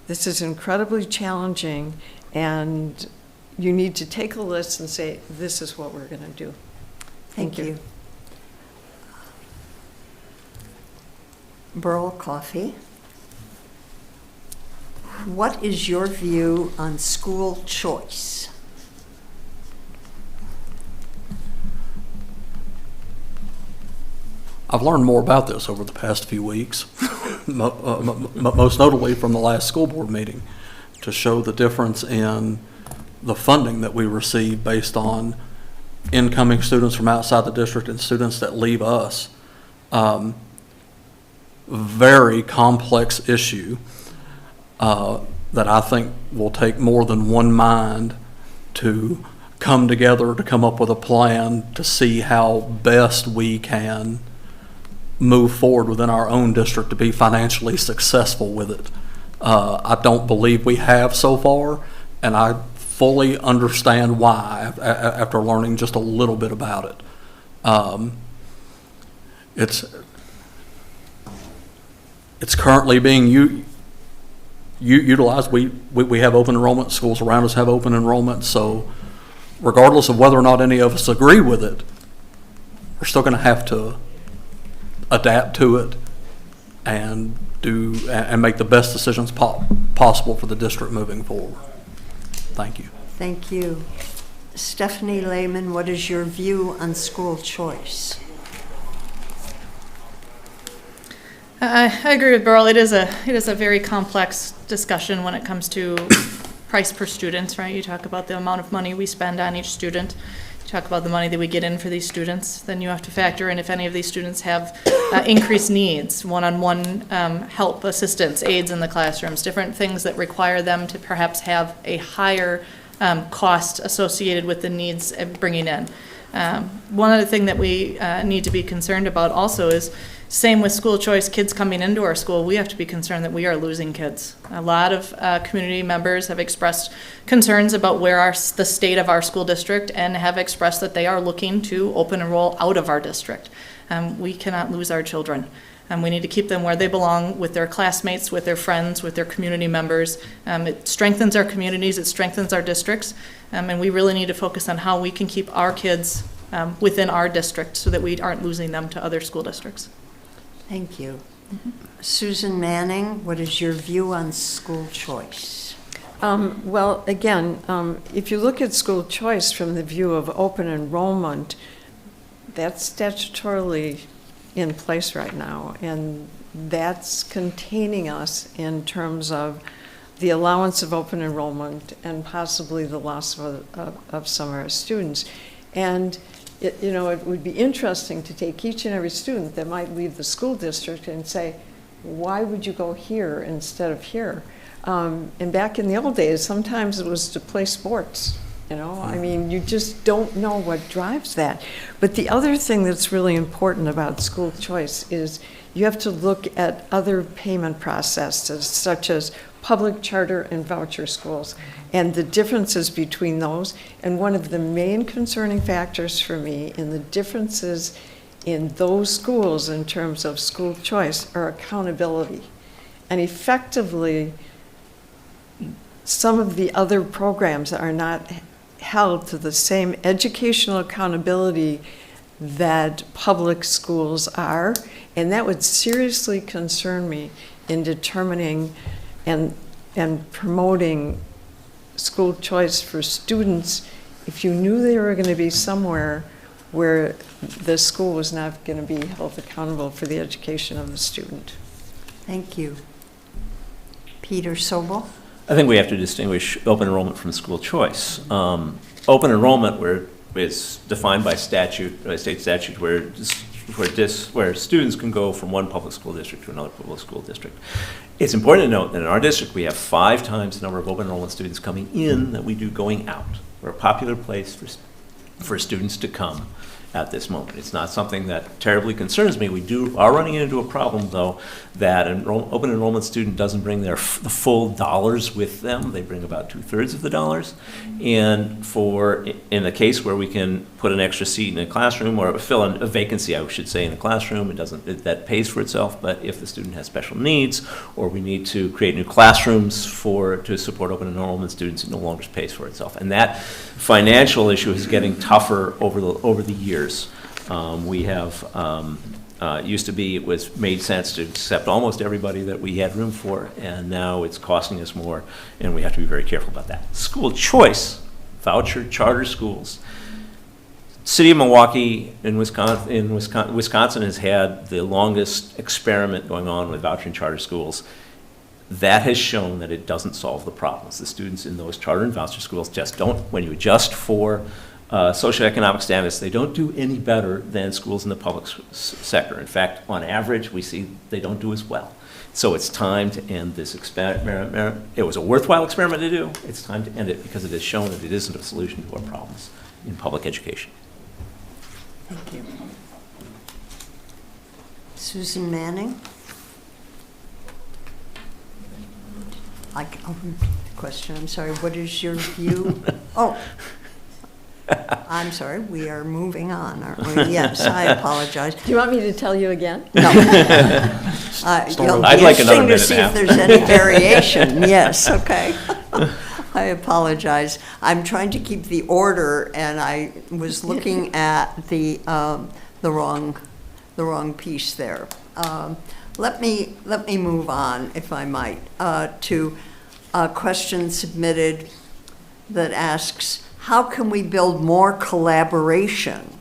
This is incredibly challenging, and you need to take a list and say, this is what we're going to do. Thank you. Burl Coffey, what is your view on school choice? I've learned more about this over the past few weeks, most notably from the last school board meeting, to show the difference in the funding that we receive based on incoming students from outside the district and students that leave us. Very complex issue that I think will take more than one mind to come together to come up with a plan to see how best we can move forward within our own district to be financially successful with it. I don't believe we have so far, and I fully understand why after learning just a little bit about it. It's currently being utilized. We have open enrollment. Schools around us have open enrollment. So regardless of whether or not any of us agree with it, we're still going to have to adapt to it and make the best decisions possible for the district moving forward. Thank you. Thank you. Stephanie Lehman, what is your view on school choice? I agree with Burl. It is a very complex discussion when it comes to price per student, right? You talk about the amount of money we spend on each student. You talk about the money that we get in for these students. Then you have to factor in if any of these students have increased needs, one-on-one help, assistance, aides in the classrooms, different things that require them to perhaps have a higher cost associated with the needs of bringing in. One other thing that we need to be concerned about also is, same with school choice, kids coming into our school, we have to be concerned that we are losing kids. A lot of community members have expressed concerns about the state of our school district and have expressed that they are looking to open enroll out of our district. We cannot lose our children. We need to keep them where they belong, with their classmates, with their friends, with their community members. It strengthens our communities, it strengthens our districts, and we really need to focus on how we can keep our kids within our district so that we aren't losing them to other school districts. Thank you. Susan Manning, what is your view on school choice? Well, again, if you look at school choice from the view of open enrollment, that's statutorily in place right now, and that's containing us in terms of the allowance of open enrollment and possibly the loss of some of our students. And it would be interesting to take each and every student that might leave the school district and say, why would you go here instead of here? And back in the old days, sometimes it was to play sports. I mean, you just don't know what drives that. But the other thing that's really important about school choice is you have to look at other payment processes, such as public, charter, and voucher schools, and the differences between those. And one of the main concerning factors for me in the differences in those schools in terms of school choice are accountability. And effectively, some of the other programs are not held to the same educational accountability that public schools are, and that would seriously concern me in determining and promoting school choice for students if you knew they were going to be somewhere where the school was not going to be held accountable for the education of the student. Thank you. Peter Sobel? I think we have to distinguish open enrollment from school choice. Open enrollment, where it's defined by statute, by state statute, where students can go from one public school district to another public school district. It's important to note that in our district we have 5 times the number of open enrollment students coming in that we do going out. We're a popular place for students to come at this moment. It's not something that terribly concerns me. We are running into a problem, though, that an open enrollment student doesn't bring the full dollars with them. They bring about 2/3 of the dollars. And in a case where we can put an extra seat in a classroom or fill a vacancy, I should say, in a classroom, that pays for itself. But if the student has special needs, or we need to create new classrooms to support open enrollment students, it no longer pays for itself. And that financial issue is getting tougher over the years. We have used to be, it was made sense to accept almost everybody that we had room for, and now it's costing us more, and we have to be very careful about that. School choice, voucher, charter schools. City of Milwaukee in Wisconsin has had the longest experiment going on with voucher and charter schools. That has shown that it doesn't solve the problems. The students in those charter and voucher schools just don't, when you adjust for socioeconomic status, they don't do any better than schools in the public sector. In fact, on average, we see they don't do as well. So it's time to end this experiment. It was a worthwhile experiment to do. It's time to end it because it has shown that it isn't a solution to our problems in public education. Thank you. Susan Manning? question. I'm sorry, what is your view? Oh, I'm sorry, we are moving on, aren't we? Yes, I apologize. Do you want me to tell you again? No. It'll be I'd like another interesting to minute see now. if there's any variation. Yes, okay. I apologize. I'm trying to keep the order, and I was looking at the wrong piece there. Let me move on, if I might, to a question submitted that asks, how can we build more collaboration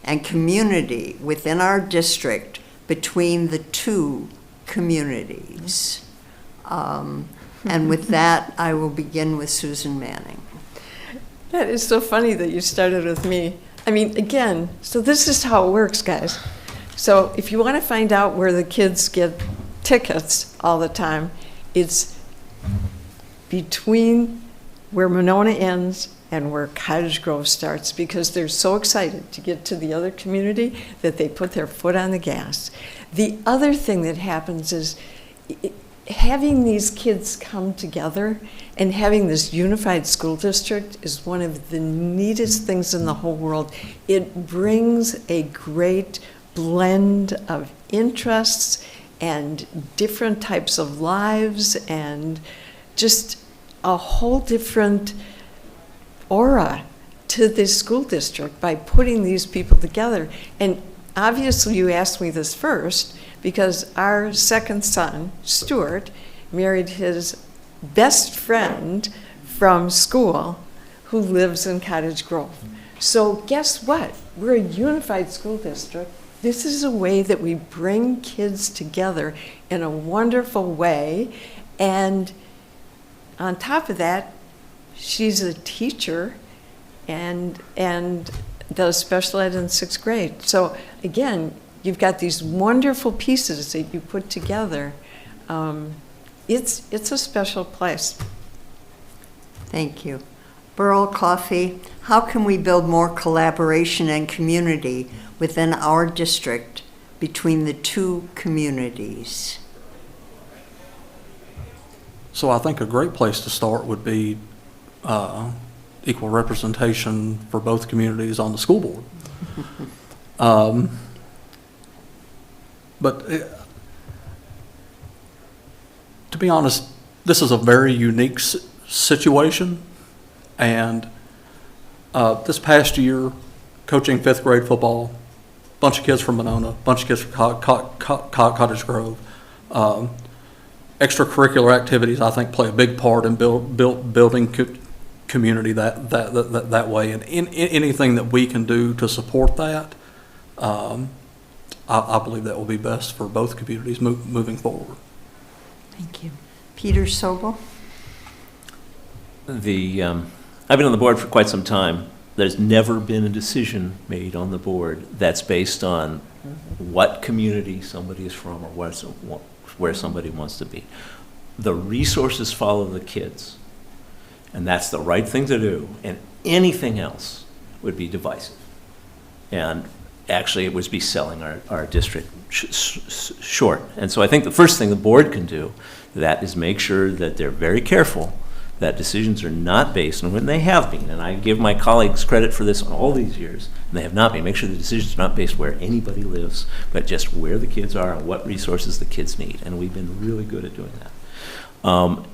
and community within our district between the two communities? And with that, I will begin with Susan Manning. That is so funny that you started with me. I mean, again, so this is how it works, guys. So if you want to find out where the kids get tickets all the time, it's between where Monona ends and where Cottage Grove starts, because they're so excited to get to the other community that they put their foot on the gas. The other thing that happens is having these kids come together and having this unified school district is one of the neatest things in the whole world. It brings a great blend of interests and different types of lives and just a whole different aura to this school district by putting these people together. And obviously you asked me this first because our second son, Stuart, married his best friend from school who lives in Cottage Grove. So guess what? We're a unified school district. This is a way that we bring kids together in a wonderful way. And on top of that, she's a teacher and does special ed in 6th grade. So again, you've got these wonderful pieces that you put together. It's a special place. Thank you. Burl Coffey, how can we build more collaboration and community within our district between the two communities? So I think a great place to start would be equal representation for both communities on the school board. But to be honest, this is a very unique situation. And this past year, coaching 5th grade football, bunch of kids from Monona, bunch of kids from Cottage Grove. Extracurricular activities, I think, play a big part in building community that way. And anything that we can do to support that, I believe that will be best for both communities moving forward. Thank you. Peter Sobel? I've been on the board for quite some time. There's never been a decision made on the board that's based on what community somebody is from or where somebody wants to be. The resources follow the kids, and that's the right thing to do, and anything else would be divisive. And actually, it would be selling our district short. And so I think the first thing the board can do that is make sure that they're very careful that decisions are not based on when they have been, and I give my colleagues credit for this on all these years, and they have not been. Make sure the decisions are not based where anybody lives, but just where the kids are and what resources the kids need, and we've been really good at doing that.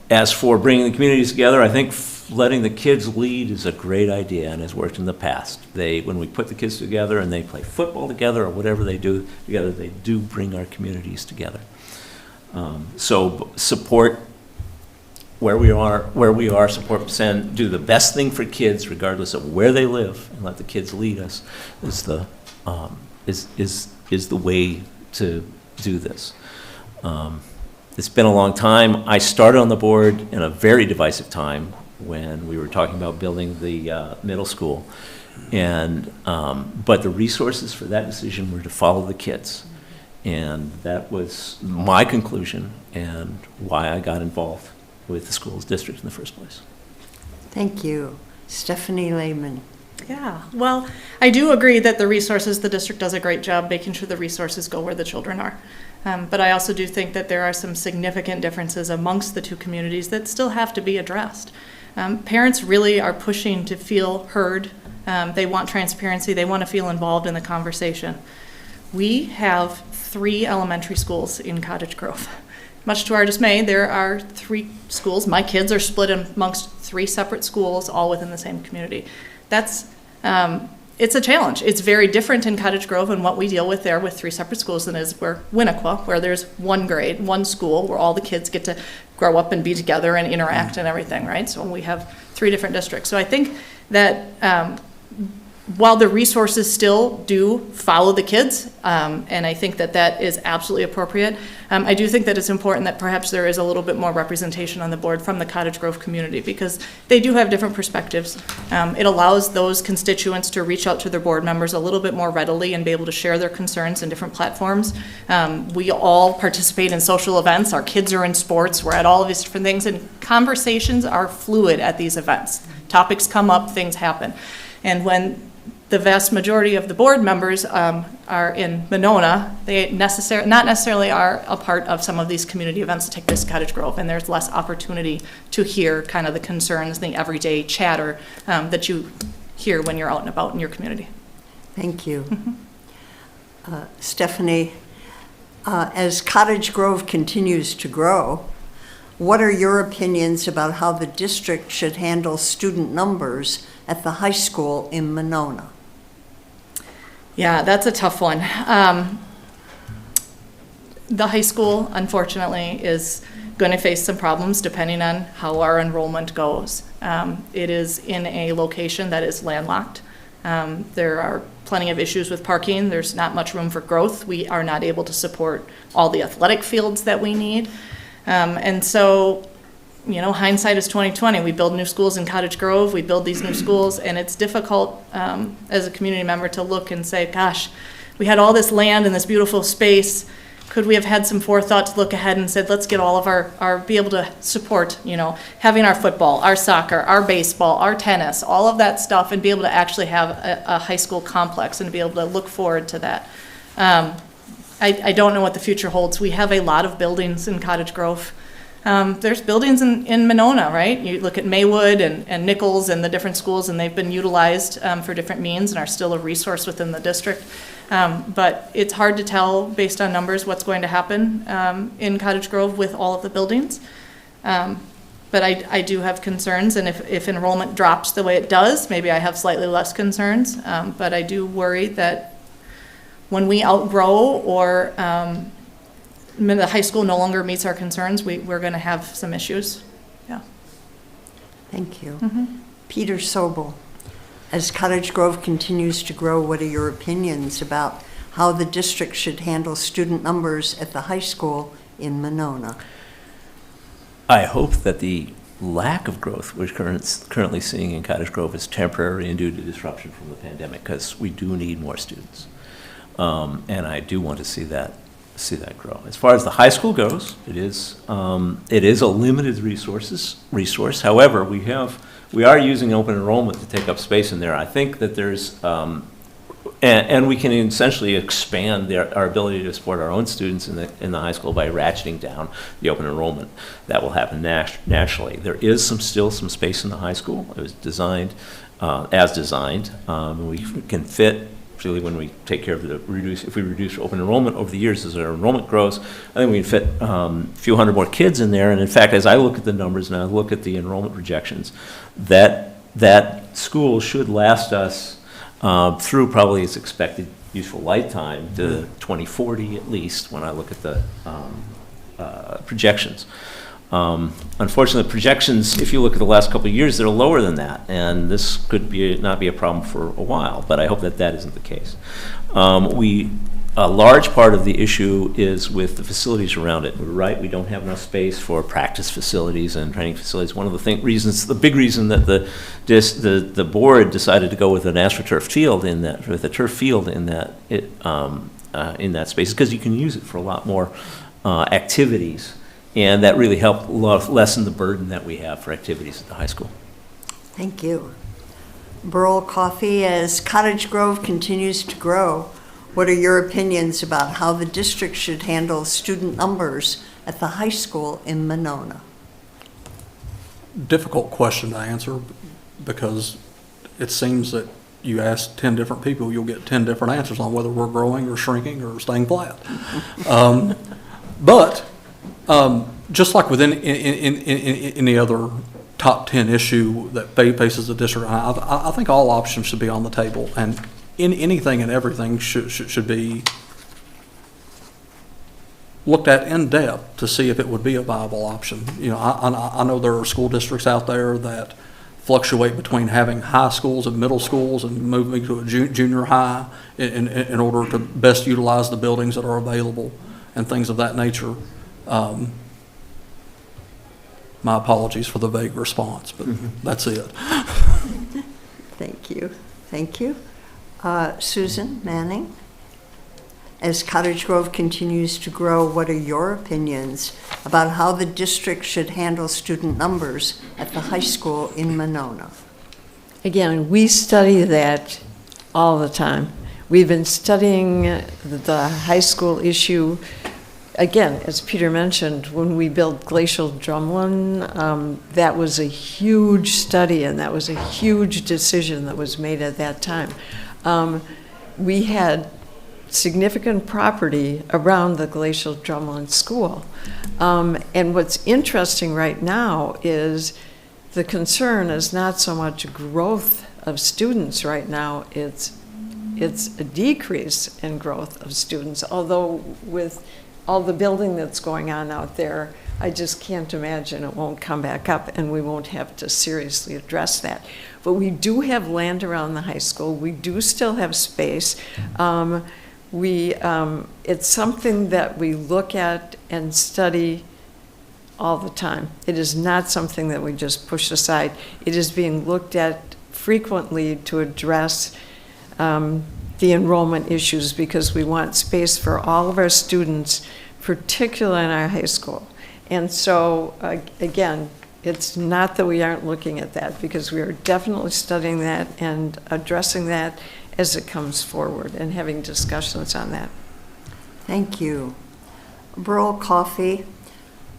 As for bringing the communities together, I think letting the kids lead is a great idea and has worked in the past. When we put the kids together and they play football together or whatever they do together, they do bring our communities together. So support where we are, support, do the best thing for kids regardless of where they live, and let the kids lead us is the way to do this. It's been a long time. I started on the board in a very divisive time when we were talking about building the middle school, and but the resources for that decision were to follow the kids, and that was my conclusion and why I got involved with the schools district in the first place. Thank you. Stephanie Lehman. Yeah, well, I do agree that the district does a great job making sure the resources go where the children are. But I also do think that there are some significant differences amongst the two communities that still have to be addressed. Parents really are pushing to feel heard. They want transparency. They want to feel involved in the conversation. We have 3 elementary schools in Cottage Grove. Much to our dismay, there are 3 schools. My kids are split amongst 3 separate schools, all within the same community. That's it's a challenge. It's very different in Cottage Grove and what we deal with there with 3 separate schools than is where Winnequa, where there's 1 grade, 1 school, where all the kids get to grow up and be together and interact and everything, right? So we have 3 different districts. So I think that while the resources still do follow the kids, and I think that that is absolutely appropriate, I do think that it's important that perhaps there is a little bit more representation on the board from the Cottage Grove community, because they do have different perspectives. It allows those constituents to reach out to their board members a little bit more readily and be able to share their concerns in different platforms. We all participate in social events. Our kids are in sports. We're at all of these different things, and conversations are fluid at these events. Topics come up, things happen. And when the vast majority of the board members are in Monona, they not necessarily are a part of some of these community events that take place in Cottage Grove, and there's less opportunity to hear kind of the concerns, the everyday chatter that you hear when you're out and about in your community. Thank you. Stephanie, as Cottage Grove continues to grow, what are your opinions about how the district should handle student numbers at the high school in Monona? Yeah, that's a tough one. The high school, unfortunately, is going to face some problems depending on how our enrollment goes. It is in a location that is landlocked. There are plenty of issues with parking. There's not much room for growth. We are not able to support all the athletic fields that we need. And so, you know, hindsight is 20/20. We build new schools in Cottage Grove. We build these new schools, and it's difficult as a community member to look and say, gosh, we had all this land and this beautiful space. Could we have had some forethought to look ahead and said, let's get all of our be able to support, you know, having our football, our soccer, our baseball, our tennis, all of that stuff, and be able to actually have a high school complex and be able to look forward to that. I don't know what the future holds. We have a lot of buildings in Cottage Grove. There's buildings in Monona, right? You look at Maywood and Nichols and the different schools, and they've been utilized for different means and are still a resource within the district. But it's hard to tell based on numbers what's going to happen in Cottage Grove with all of the buildings. But I do have concerns, and if enrollment drops the way it does, maybe I have slightly less concerns. But I do worry that when we outgrow or the high school no longer meets our concerns, we're going to have some issues. Yeah. Thank you. Peter Sobel, as Cottage Grove continues to grow, what are your opinions about how the district should handle student numbers at the high school in Monona? I hope that the lack of growth we're currently seeing in Cottage Grove is temporary and due to disruption from the pandemic, because we do need more students. And I do want to see that grow. As far as the high school goes, it is a limited resource. However, we are using open enrollment to take up space in there. I think that there's and we can essentially expand our ability to support our own students in the high school by ratcheting down the open enrollment. That will happen naturally. There is still some space in the high school. It was designed as designed. We can fit. Particularly when we take care of if we reduce open enrollment over the years as our enrollment grows, I think we can fit a few hundred more kids in there. And in fact, as I look at the numbers and I look at the enrollment projections, that school should last us through probably its expected useful lifetime to 2040 at least, when I look at the projections. Unfortunately, projections, if you look at the last couple of years, they're lower than that, and this could not be a problem for a while, but I hope that isn't the case. A large part of the issue is with the facilities around it. We're right, we don't have enough space for practice facilities and training facilities. One of the big reason that the board decided to go with an AstroTurf field with a turf field in that space is because you can use it for a lot more activities. And that really helped lessen the burden that we have for activities at the high school. Thank you. Burl Coffey, as Cottage Grove continues to grow, What are your opinions about how the district should handle student numbers at the high school in Monona? Difficult question to answer because it seems that you ask 10 different people, you'll get 10 different answers on whether we're growing or shrinking or staying flat. But just like with any other top 10 issue that faces the district, I think all options should be on the table, and anything and everything should be looked at in depth to see if it would be a viable option. You know, I know there are school districts out there that fluctuate between having high schools and middle schools and moving to a junior high in order to best utilize the buildings that are available and things of that nature. My apologies for the vague response, but that's it. Thank you. Thank you. Susan Manning, as Cottage Grove continues to grow, what are your opinions about how the district should handle student numbers at the high school in Monona? Again, we study that all the time. We've been studying the high school issue. Again, as Peter mentioned, when we built Glacial Drumlin, that was a huge study and that was a huge decision that was made at that time. We had significant property around the Glacial Drumlin School. And what's interesting right now is the concern is not so much growth of students right now, it's a decrease in growth of students, although with all the building that's going on out there, I just can't imagine it won't come back up and we won't have to seriously address that. But we do have land around the high school. We do still have space. It's something that we look at and study all the time. It is not something that we just push aside. It is being looked at frequently to address the enrollment issues because we want space for all of our students, particularly in our high school. And so, again, it's not that we aren't looking at that because we are definitely studying that and addressing that as it comes forward and having discussions on that. Thank you. Burl Coffey,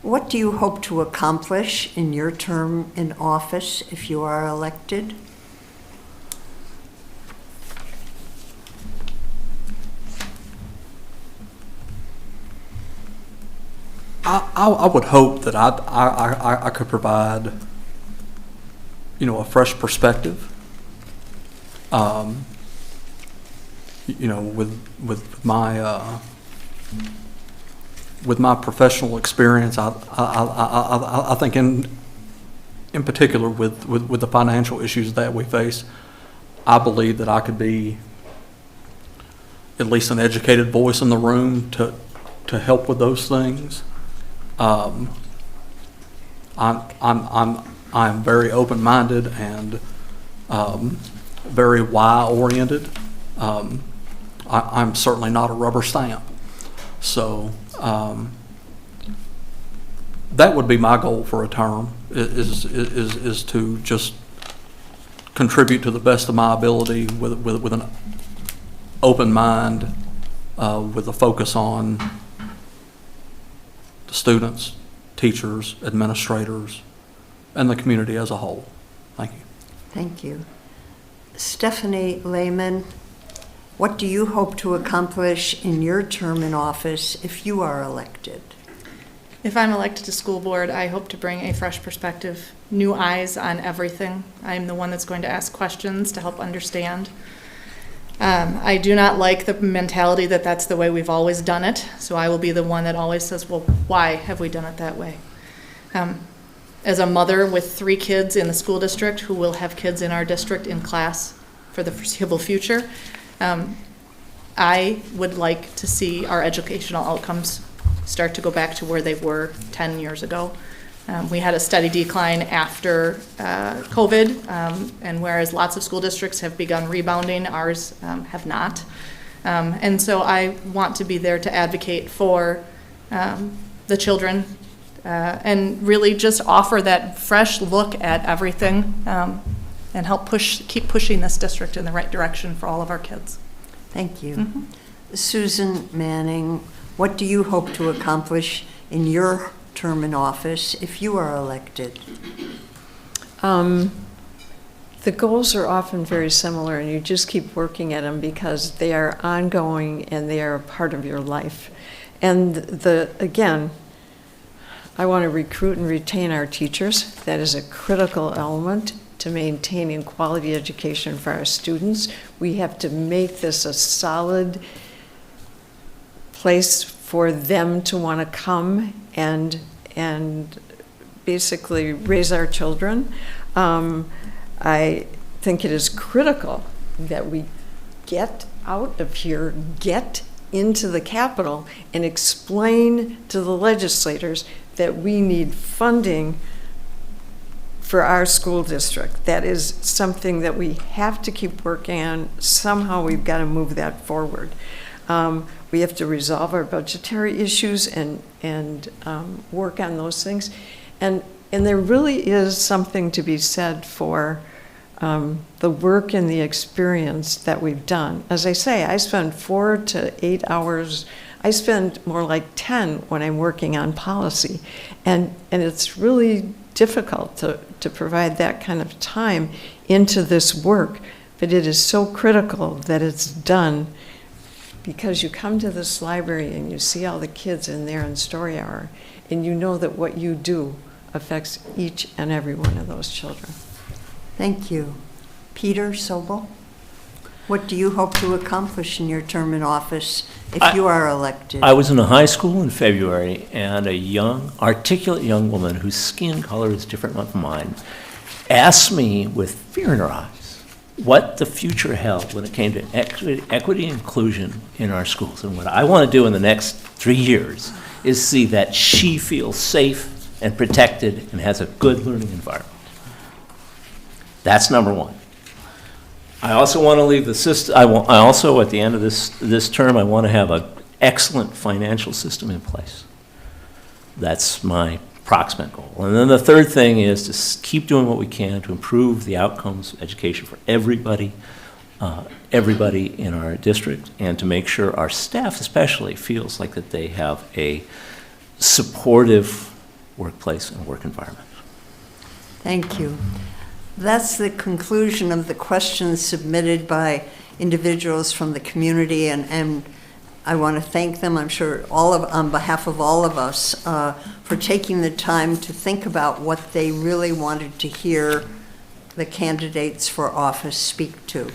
what do you hope to accomplish in your term in office if you are elected? I would hope that I could provide, you know, a fresh perspective. You know, with my professional experience, I think in particular with the financial issues that we face, I believe that I could be at least an educated voice in the room to help with those things. I'm very open-minded and very why-oriented. I'm certainly not a rubber stamp. So that would be my goal for a term is to just contribute to the best of my ability with an open mind, with a focus on the students, teachers, administrators, and the community as a whole. Thank you. Thank you. Stephanie Lehman, what do you hope to accomplish in your term in office if you are elected? If I'm elected to school board, I hope to bring a fresh perspective, new eyes on everything. I'm the one that's going to ask questions to help understand. I do not like the mentality that that's the way we've always done it, so I will be the one that always says, well, why have we done it that way? As a mother with 3 kids in the school district who will have kids in our district in class for the foreseeable future, I would like to see our educational outcomes start to go back to where they were 10 years ago. We had a steady decline after COVID, and whereas lots of school districts have begun rebounding, ours have not. And so I want to be there to advocate for the children and really just offer that fresh look at everything and help keep pushing this district in the right direction for all of our kids. Thank you. Susan Manning, what do you hope to accomplish in your term in office if you are elected? The goals are often very similar, and you just keep working at them because they are ongoing and they are a part of your life. And again, I want to recruit and retain our teachers. That is a critical element to maintaining quality education for our students. We have to make this a solid place for them to want to come and basically raise our children. I think it is critical that we get out of here, get into the Capitol, and explain to the legislators that we need funding for our school district. That is something that we have to keep working on. Somehow we've got to move that forward. We have to resolve our budgetary issues and work on those things. And there really is something to be said for the work and the experience that we've done. As I say, I spend 4 to 8 hours. I spend more like 10 when I'm working on policy. And it's really difficult to provide that kind of time into this work. But it is so critical that it's done, because you come to this library and you see all the kids in there in story hour, and you know that what you do affects each and every one of those children. Thank you. Peter Sobel, what do you hope to accomplish in your term in office if you are elected? I was in a high school in February, and a young, articulate young woman whose skin color is different from mine asked me with fear in her eyes what the future held when it came to equity and inclusion in our schools. And what I want to do in the next 3 years is see that she feels safe and protected and has a good learning environment. That's number one. I also want to leave the system. I also, at the end of this term, I want to have an excellent financial system in place. That's my approximate goal. And then the third thing is to keep doing what we can to improve the outcomes of education for everybody in our district, and to make sure our staff especially feels like that they have a supportive workplace and work environment. Thank you. That's the conclusion of the questions submitted by individuals from the community, and I want to thank them, I'm sure, on behalf of all of us, for taking the time to think about what they really wanted to hear the candidates for office speak to.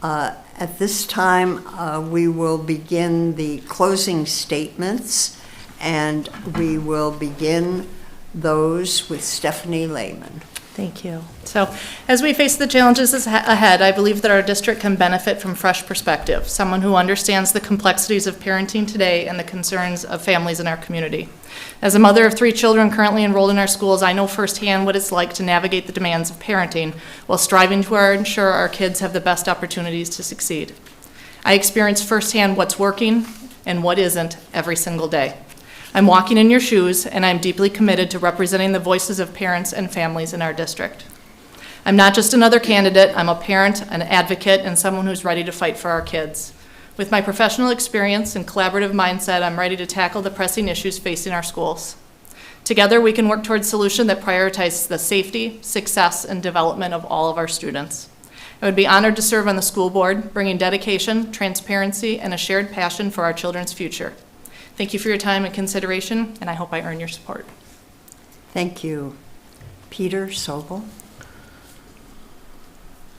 At this time, we will begin the closing statements, and we will begin those with Stephanie Lehman. Thank you. So, as we face the challenges ahead, I believe that our district can benefit from fresh perspective, someone who understands the complexities of parenting today and the concerns of families in our community. As a mother of 3 children currently enrolled in our schools, I know firsthand what it's like to navigate the demands of parenting while striving to ensure our kids have the best opportunities to succeed. I experience firsthand what's working and what isn't every single day. I'm walking in your shoes, and I'm deeply committed to representing the voices of parents and families in our district. I'm not just another candidate, I'm a parent, an advocate, and someone who's ready to fight for our kids. With my professional experience and collaborative mindset, I'm ready to tackle the pressing issues facing our schools. Together, we can work towards a solution that prioritizes the safety, success, and development of all of our students. I would be honored to serve on the school board, bringing dedication, transparency, and a shared passion for our children's future. Thank you for your time and consideration, and I hope I earn your support. Thank you. Peter Sobel.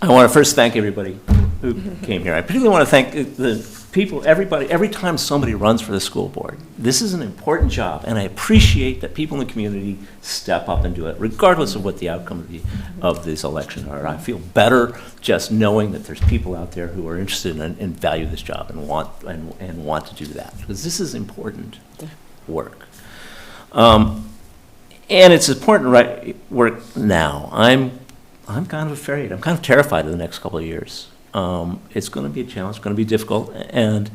I want to first thank everybody who came here. I particularly want to thank the people, everybody, every time somebody runs for the school board. This is an important job, and I appreciate that people in the community step up and do it, regardless of what the outcome of this election are. I feel better just knowing that there's people out there who are interested and value this job and want to do that, because this is important work. And it's important work now. I'm kind of afraid. I'm kind of terrified of the next couple of years. It's going to be a challenge. It's going to be difficult, and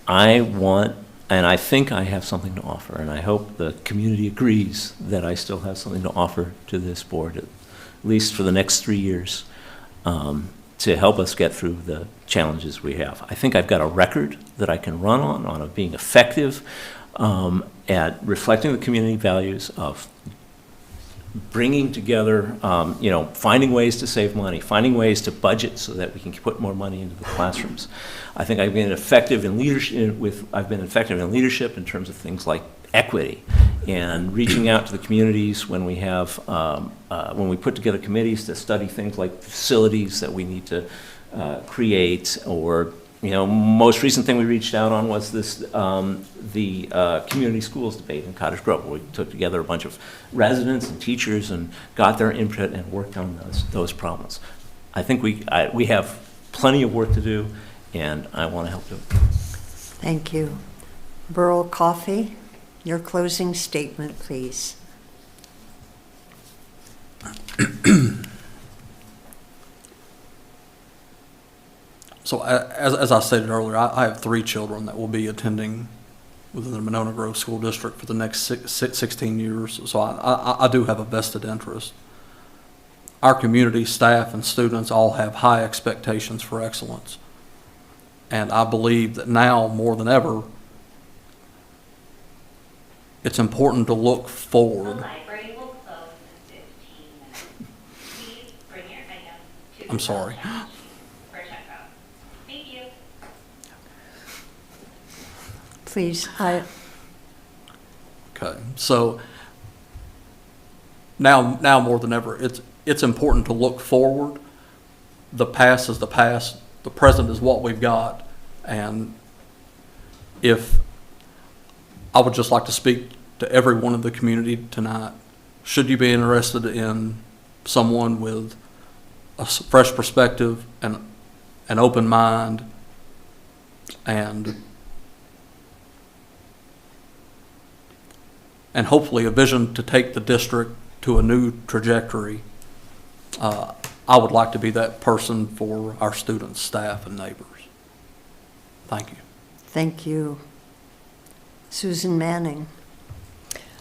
I think I have something to offer, and I hope the community agrees that I still have something to offer to this board, at least for the next 3 years, to help us get through the challenges we have. I think I've got a record that I can run on being effective at reflecting the community values of bringing together, finding ways to save money, finding ways to budget so that we can put more money into the classrooms. I think I've been effective in leadership in terms of things like equity and reaching out to the communities when we have when we put together committees to study things like facilities that we need to create, or most recent thing we reached out on was this the community schools debate in Cottage Grove, where we took together a bunch of residents and teachers and got their input and worked on those problems. I think we have plenty of work to do, and I want to help do it. Thank you. Burl Coffey, your closing statement, please. So as I stated earlier, I have 3 children that will be attending within the Monona Grove School District for the next 16 years. So I do have a vested interest. Our community, staff, and students all have high expectations for excellence. And I believe that now more than ever, it's important to look forward. The library will close in 15 minutes. Please bring your item to the I'm sorry. self-checkout for checkout. Thank you. Please, Okay, so now more than ever, it's important to look forward. The past is the past. The present is what we've got. And if I would just like to speak to everyone in the community tonight, should you be interested in someone with a fresh perspective and an open mind and hopefully a vision to take the district to a new trajectory, I would like to be that person for our students, staff, and neighbors. Thank you. thank you. Susan Manning.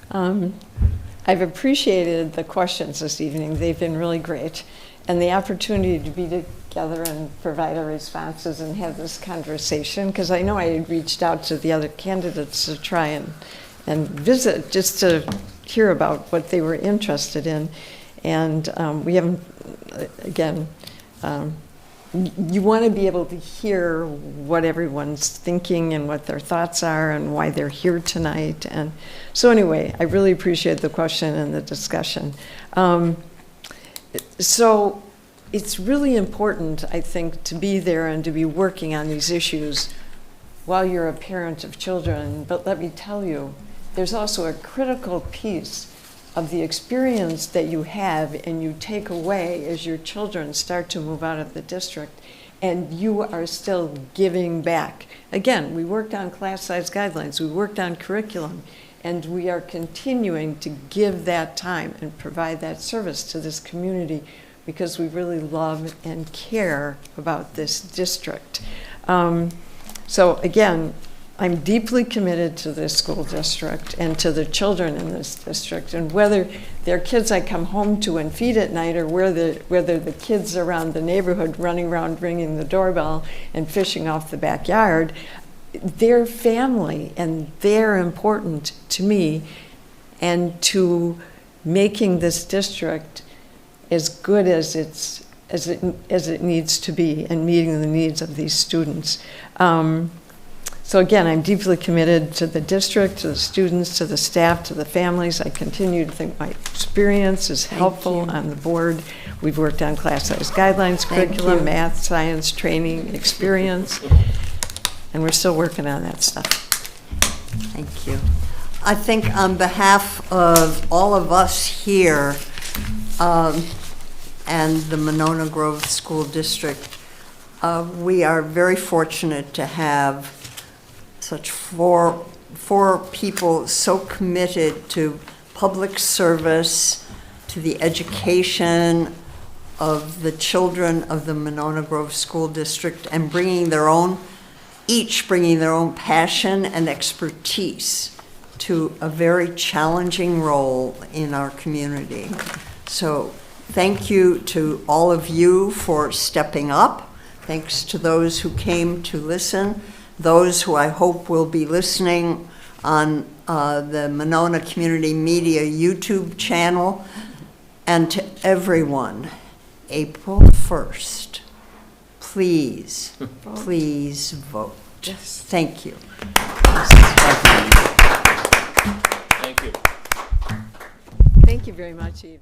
I've appreciated the questions this evening. They've been really great. And the opportunity to be together and provide our responses and have this conversation, because I know I had reached out to the other candidates to try and visit, just to hear about what they were interested in. And we haven't, again, you want to be able to hear what everyone's thinking and what their thoughts are and why they're here tonight. And so anyway, I really appreciate the question and the discussion. So it's really important, I think, to be there and to be working on these issues while you're a parent of children. But let me tell you, there's also a critical piece of the experience that you have and you take away as your children start to move out of the district, and you are still giving back. Again, we worked on class size guidelines, we worked on curriculum, and we are continuing to give that time and provide that service to this community because we really love and care about this district. So again, I'm deeply committed to this school district and to the children in this district, and whether they're kids I come home to and feed at night, or whether the kids around the neighborhood running around ringing the doorbell and fishing off the backyard, they're family and they're important to me and to making this district as good as it needs to be and meeting the needs of these students. So again, I'm deeply committed to the district, to the students, to the staff, to the families. I continue to think my experience is helpful on the board. We've worked on class size guidelines, curriculum, math, science, training, experience, and we're still working on that stuff. Thank you. I think on behalf of all of us here and the Monona Grove School District, we are very fortunate to have such four people so committed to public service, to the education of the children of the Monona Grove School District, and each bringing their own passion and expertise to a very challenging role in our community. So Thank you to all of you for stepping up. Thanks to those who came to listen, those who I hope will be listening on the Monona Community Media YouTube channel, and to everyone, April 1st, please, please vote. Yes. Thank you. Thank you. Thank you very much, Eve.